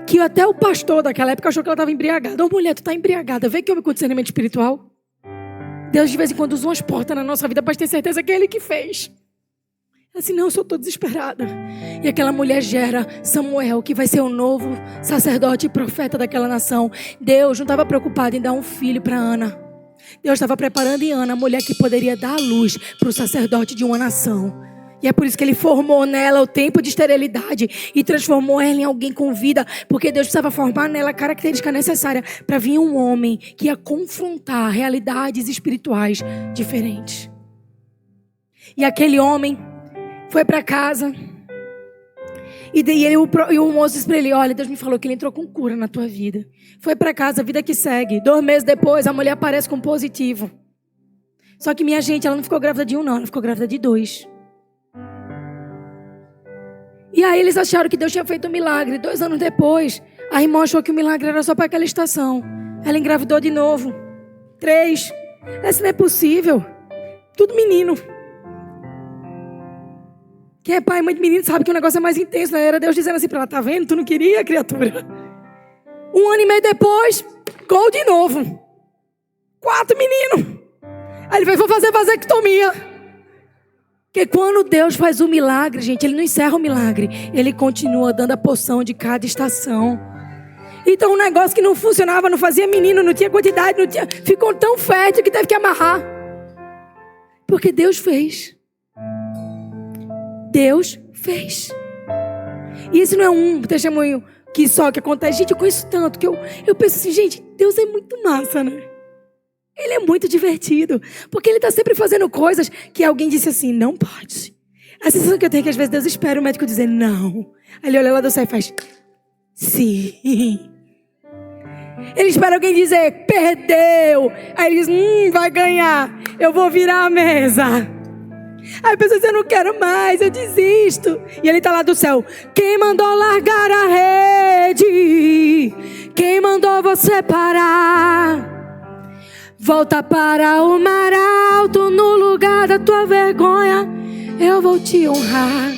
que até o pastor daquela época achou que ela estava embriagada. Ô mulher, tu está embriagada, vê que homem com discernimento espiritual. Deus de vez em quando usa umas portas na nossa vida para ter certeza que é Ele que fez. Assim, não, eu só estou desesperada. E aquela mulher gera Samuel, que vai ser o novo sacerdote e profeta daquela nação. Deus não estava preocupado em dar um filho para Ana. Deus estava preparando em Ana a mulher que poderia dar a luz para o sacerdote de uma nação. E é por isso que Ele formou nela o tempo de esterilidade e transformou ela em alguém com vida, porque Deus precisava formar nela a característica necessária para vir um homem que ia confrontar realidades espirituais diferentes. E aquele homem foi para casa e o moço disse para ele, olha, Deus me falou que Ele entrou com cura na tua vida. Foi para casa, a vida que segue. 2 meses depois, a mulher aparece com positivo. Só que minha gente, ela não ficou grávida de 1 não, ela ficou grávida de 2. E aí eles acharam que Deus tinha feito um milagre. 2 anos depois, a irmã achou que o milagre era só para aquela estação. Ela engravidou de novo. 3. Essa não é possível. Tudo menino. Quem é pai e mãe de menino sabe que o negócio é mais intenso, né? Era Deus dizendo assim para ela, tá vendo? Tu não queria, criatura? 1 ano e meio depois, gol de novo. 4 meninos. Aí ele vai, vou fazer vasectomia. Porque quando Deus faz o milagre, gente, Ele não encerra o milagre. Ele continua dando a porção de cada estação. Então um negócio que não funcionava, não fazia menino, não tinha quantidade, ficou tão fértil que teve que amarrar. Porque Deus fez. Deus fez. E esse não é um testemunho que acontece. Gente, eu conheço tanto que eu penso assim, gente, Deus é muito massa, né? Ele é muito divertido, porque Ele está sempre fazendo coisas que alguém disse assim, não pode. A sensação que eu tenho é que às vezes Deus espera o médico dizer não. Aí Ele olha lá do céu e faz, sim. Ele espera alguém dizer, perdeu. Aí Ele diz, vai ganhar, eu vou virar a mesa. Aí a pessoa diz, eu não quero mais, eu desisto. E Ele está lá do céu, quem mandou largar a rede? Quem mandou você parar? Volta para o mar alto, no lugar da tua vergonha, eu vou te honrar.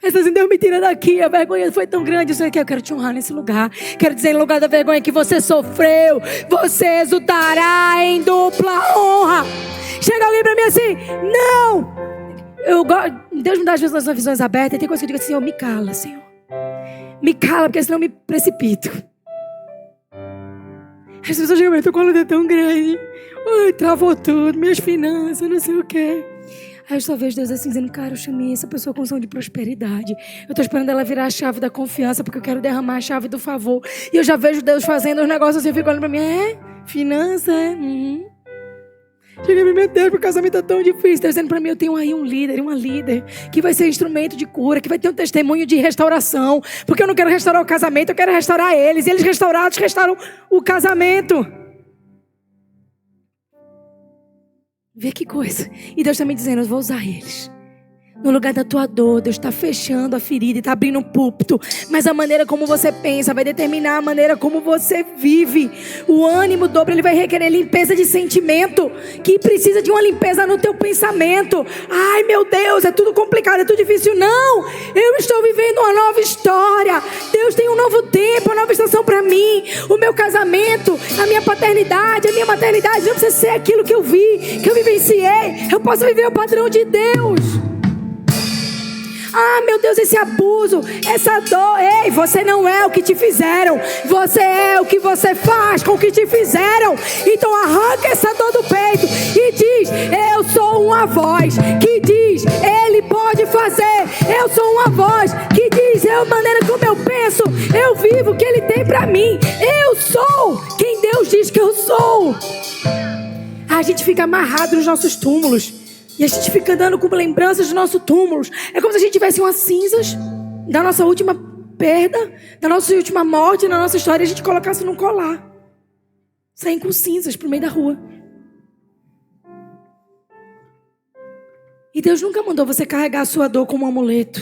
Aí você diz, Deus me tira daqui, a vergonha foi tão grande, eu quero te honrar nesse lugar. Quero dizer, no lugar da vergonha que você sofreu, você exultará em dupla honra. Chega alguém para mim assim, não! Deus me dá às vezes as visões abertas, e tem coisa que eu digo assim, Senhor, me cala, Senhor. Me cala, porque senão eu me precipito. As pessoas chegam, meu colo é tão grande. Ai, travou tudo, minhas finanças, não sei o quê. Aí eu só vejo Deus assim, dizendo, cara, eu chamei essa pessoa com som de prosperidade. Eu estou esperando ela virar a chave da confiança, porque eu quero derramar a chave do favor. E eu já vejo Deus fazendo os negócios assim, eu fico olhando pra mim, finança, Cheguei, meu Deus, meu casamento é tão difícil. Tá dizendo pra mim, eu tenho aí um líder, uma líder, que vai ser instrumento de cura, que vai ter um testemunho de restauração. Porque eu não quero restaurar o casamento, eu quero restaurar eles. E eles restaurados restauram o casamento. Vê que coisa. E Deus está me dizendo, eu vou usar eles. No lugar da tua dor, Deus está fechando a ferida e está abrindo um púlpito. Mas a maneira como você pensa vai determinar a maneira como você vive. O ânimo dobro, ele vai requerer limpeza de sentimento, que precisa de uma limpeza no teu pensamento. Ai meu Deus, é tudo complicado, é tudo difícil. Não, eu estou vivendo uma nova história. Deus tem um novo tempo, uma nova estação para mim. O meu casamento, a minha paternidade, a minha maternidade não precisa ser aquilo que eu vi, que eu vivenciei. Eu posso viver o padrão de Deus. Ah, meu Deus, esse abuso, essa dor. Ei, você não é o que te fizeram. Você é o que você faz com o que te fizeram. Então arranca essa dor do peito e diz: eu sou uma voz que diz, Ele pode fazer. Eu sou uma voz que diz, é a maneira como eu penso, eu vivo o que Ele tem pra mim. Eu sou quem Deus diz que eu sou. A gente fica amarrado nos nossos túmulos. E a gente fica andando com lembranças dos nossos túmulos. É como se a gente tivesse umas cinzas da nossa última perda, da nossa última morte, na nossa história, e a gente colocasse num colar. Saem com cinzas pro meio da rua. E Deus nunca mandou você carregar a sua dor como um amuleto.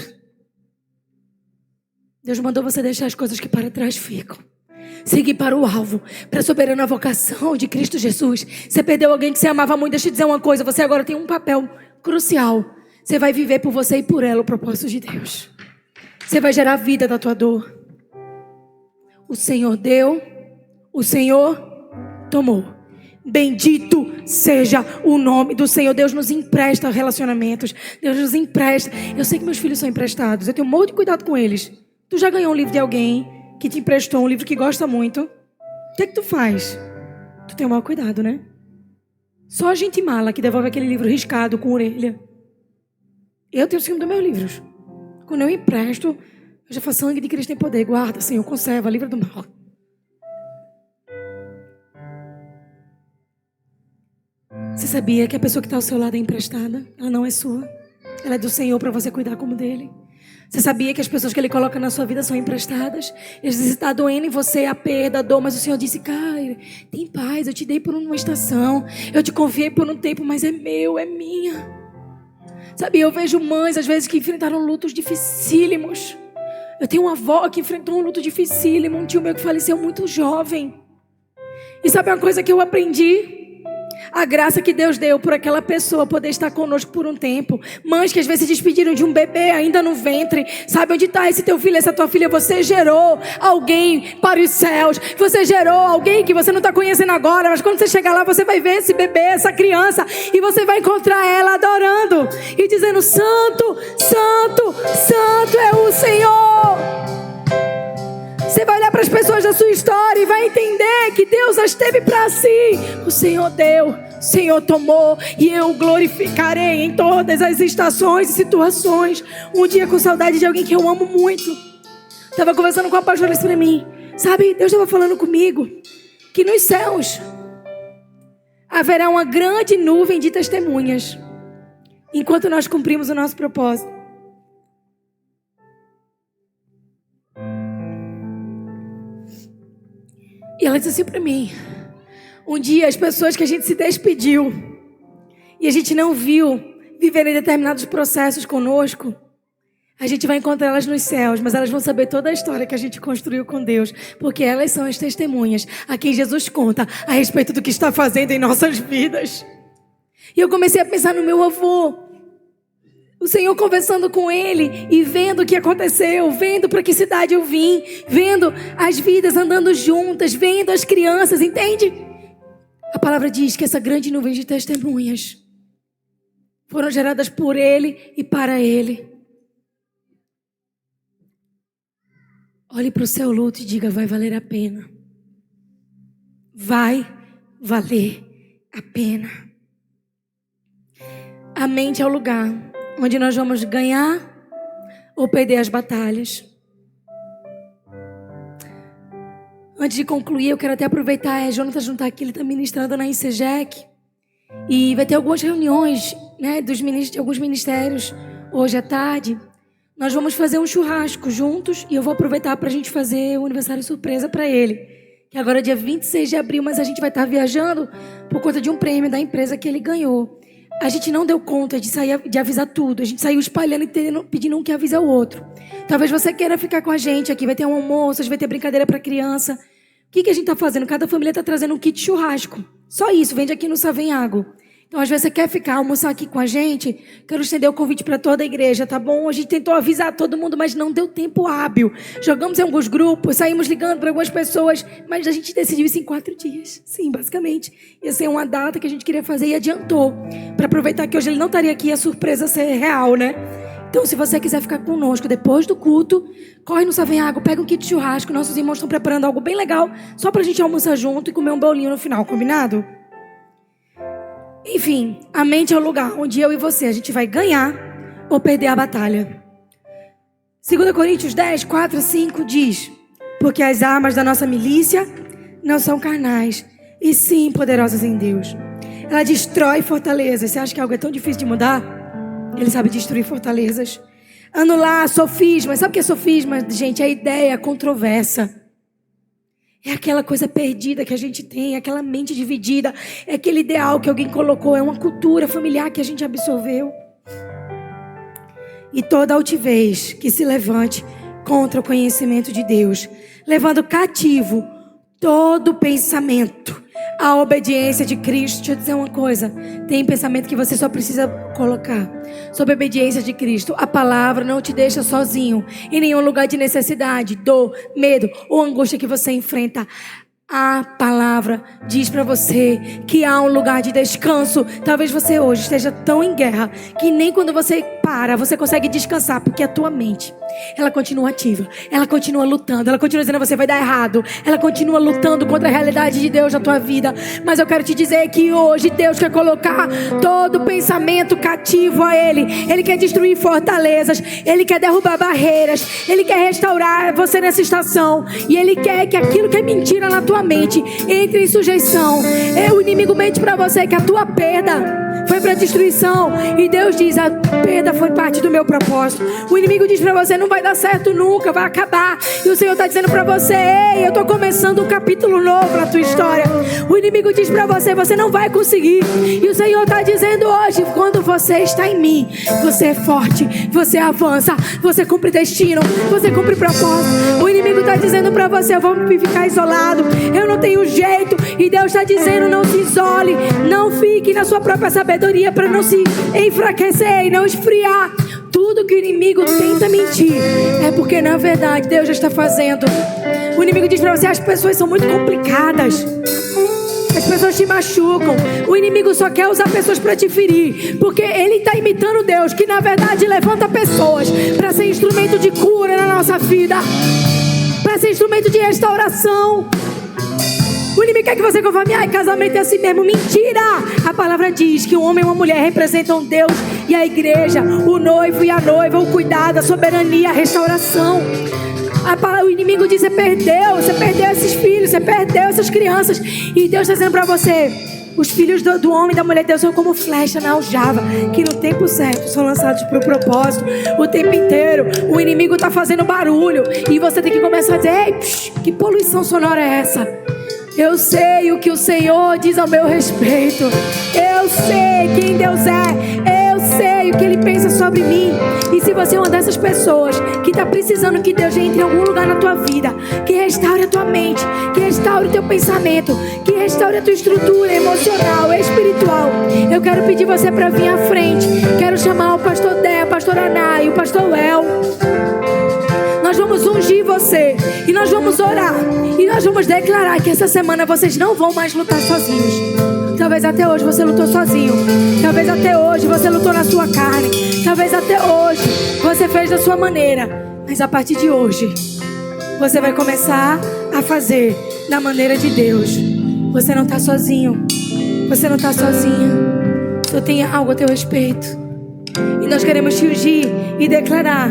Deus mandou você deixar as coisas que para trás ficam. Seguir para o alvo, para a soberana vocação de Cristo Jesus. Você perdeu alguém que você amava muito. Deixa eu te dizer uma coisa, você agora tem um papel crucial. Você vai viver por você e por ela o propósito de Deus. Você vai gerar vida da tua dor. O Senhor deu, o Senhor tomou. Bendito seja o nome do Senhor. Deus nos empresta relacionamentos. Deus nos empresta. Eu sei que meus filhos são emprestados, eu tenho um monte de cuidado com eles. Tu já ganhou um livro de alguém que te emprestou um livro que gosta muito? O que é que tu faz? Tu tem o maior cuidado, né? Só a gente mala que devolve aquele livro riscado com orelha. Eu tenho ciúme dos meus livros. Quando eu empresto, eu já falo: sangue de Cristo tem poder. Guarda, Senhor, conserva, livra do mal. Você sabia que a pessoa que está ao seu lado é emprestada? Ela não é sua. Ela é do Senhor para você cuidar como dele. Você sabia que as pessoas que Ele coloca na sua vida são emprestadas? Às vezes está doendo em você a perda, a dor, mas o Senhor disse: cara, tem paz, eu te dei por uma estação, eu te confiei por um tempo, mas é meu, é minha. Sabe, eu vejo mães às vezes que enfrentaram lutos dificílimos. Eu tenho uma avó que enfrentou um luto dificílimo, um tio meu que faleceu muito jovem. E sabe uma coisa que eu aprendi? A graça que Deus deu por aquela pessoa poder estar conosco por um tempo. Mães que às vezes se despediram de um bebê ainda no ventre. Sabe onde está esse teu filho, essa tua filha? Você gerou alguém para os céus. Você gerou alguém que você não está conhecendo agora, mas quando você chegar lá você vai ver esse bebê, essa criança, e você vai encontrar ela adorando e dizendo: santo, santo, santo é o Senhor. Você vai olhar para as pessoas da sua história e vai entender que Deus as teve para si. O Senhor deu, o Senhor tomou, e eu glorificarei em todas as estações e situações. Um dia, com saudade de alguém que eu amo muito, estava conversando com a pastora para mim. Sabe, Deus estava falando comigo que nos céus haverá uma grande nuvem de testemunhas enquanto nós cumprimos o nosso propósito. E ela disse assim para mim: um dia as pessoas que a gente se despediu e a gente não viu viverem determinados processos conosco, a gente vai encontrar elas nos céus, mas elas vão saber toda a história que a gente construiu com Deus, porque elas são as testemunhas a quem Jesus conta a respeito do que está fazendo em nossas vidas. E eu comecei a pensar no meu avô. O Senhor conversando com ele e vendo o que aconteceu, vendo para que cidade eu vim, vendo as vidas andando juntas, vendo as crianças, entende? A palavra diz que essa grande nuvem de testemunhas foram geradas por ele e para ele. Olhe para o seu luto e diga: vai valer a pena. Vai valer a pena. A mente é o lugar onde nós vamos ganhar ou perder as batalhas. Antes de concluir, eu quero até aproveitar, Jonatas não está aqui, ele está ministrando na ICGEC. E vai ter algumas reuniões, né, de alguns ministérios hoje à tarde. Nós vamos fazer um churrasco juntos e eu vou aproveitar para a gente fazer um aniversário surpresa para ele. Que agora é dia 26 de abril, mas a gente vai estar viajando por conta de um prêmio da empresa que ele ganhou. a gente não deu conta de sair, de avisar tudo. A gente saiu espalhando e pedindo um que avisa o outro. Talvez você queira ficar com a gente aqui. Vai ter um almoço, vai ter brincadeira para criança. O que a gente está fazendo? Cada família está trazendo um kit churrasco. Só isso, vende aqui no Savenhago. Então, às vezes, você quer ficar, almoçar aqui com a gente. Quero estender o convite para toda a igreja, tá bom? A gente tentou avisar todo mundo, mas não deu tempo hábil. Jogamos em alguns grupos, saímos ligando para algumas pessoas, mas a gente decidiu isso em 4 dias. Sim, basicamente. Ia ser uma data que a gente queria fazer e adiantou. Para aproveitar que hoje ele não estaria aqui e a surpresa ser real, né? Então, se você quiser ficar conosco depois do culto, corre no Savenhago, pega um kit de churrasco. Nossos irmãos estão preparando algo bem legal, só pra gente almoçar junto e comer um bolinho no final, combinado? Enfim, a mente é o lugar onde eu e você, a gente vai ganhar ou perder a batalha. 2 Coríntios 10, 4 a 5 diz: porque as armas da nossa milícia não são carnais, e sim poderosas em Deus. Ela destrói fortalezas. Você acha que algo é tão difícil de mudar? Ele sabe destruir fortalezas. Anular sofismas. Sabe o que é sofisma, gente? É a ideia controversa. É aquela coisa perdida que a gente tem, aquela mente dividida. É aquele ideal que alguém colocou, é uma cultura familiar que a gente absorveu. E toda altivez que se levante contra o conhecimento de Deus, levando cativo todo pensamento à obediência de Cristo. Deixa eu dizer uma coisa, tem pensamento que você só precisa colocar sobre a obediência de Cristo. A palavra não te deixa sozinho em nenhum lugar de necessidade, dor, medo ou angústia que você enfrenta. A palavra diz para você que há um lugar de descanso. Talvez você hoje esteja tão em guerra que nem quando você para, você consegue descansar, porque a tua mente, ela continua ativa, ela continua lutando, ela continua dizendo que você vai dar errado, ela continua lutando contra a realidade de Deus na tua vida. Mas eu quero te dizer que hoje Deus quer colocar todo pensamento cativo a Ele. Ele quer destruir fortalezas, Ele quer derrubar barreiras, Ele quer restaurar você nessa estação, e Ele quer que aquilo que é mentira na tua mente entre em sujeição. O inimigo mente para você que a tua perda foi para destruição, e Deus diz: a perda foi parte do meu propósito. O inimigo diz para você: não vai dar certo nunca, vai acabar. E o Senhor está dizendo para você: ei, eu estou começando um capítulo novo na tua história. O inimigo diz para você: você não vai conseguir. E o Senhor está dizendo hoje: quando você está em mim, você é forte, você avança, você cumpre destino, você cumpre propósito. O inimigo está dizendo para você: eu vou ficar isolado, eu não tenho jeito. E Deus está dizendo: não se isole, não fique na sua própria sabedoria para não se enfraquecer e não esfriar. Tudo que o inimigo tenta mentir é porque na verdade Deus já está fazendo. O inimigo diz para você: as pessoas são muito complicadas, as pessoas te machucam. O inimigo só quer usar pessoas para te ferir, porque ele está imitando Deus, que na verdade levanta pessoas para ser instrumento de cura na nossa vida, para ser instrumento de restauração. O inimigo quer que você conforme: ai, casamento é assim mesmo. Mentira! A palavra diz que um homem e uma mulher representam Deus e a igreja, o noivo e a noiva, o cuidado, a soberania, a restauração. O inimigo diz: você perdeu esses filhos, você perdeu essas crianças. E Deus está dizendo para você: os filhos do homem e da mulher de Deus são como flecha na aljava, que no tempo certo são lançados para o propósito. O tempo inteiro o inimigo está fazendo barulho, e você tem que começar a dizer: ei, que poluição sonora é essa? Eu sei o que o Senhor diz ao meu respeito. Eu sei quem Deus é. Eu sei o que Ele pensa sobre mim. E se você é uma dessas pessoas que está precisando que Deus entre em algum lugar na tua vida, que restaure a tua mente, que restaure o teu pensamento, que restaure a tua estrutura emocional, espiritual, eu quero pedir você para vir à frente. Quero chamar o pastor Dé, o pastor Aná e o pastor El. Nós vamos ungir você e nós vamos orar e nós vamos declarar que essa semana vocês não vão mais lutar sozinhos. Talvez até hoje você lutou sozinho, talvez até hoje você lutou na sua carne, talvez até hoje você fez da sua maneira, mas a partir de hoje você vai começar a fazer da maneira de Deus. Você não está sozinho, você não está sozinha. Só tem algo a teu respeito, e nós queremos te ungir e declarar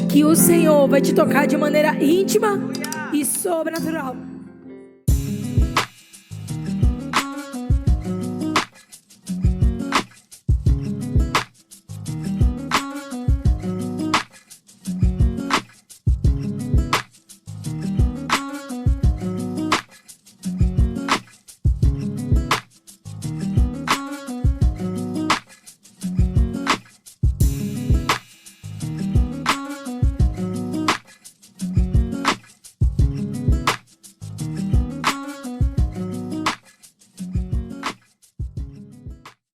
que o Senhor vai te tocar de maneira íntima e sobrenatural.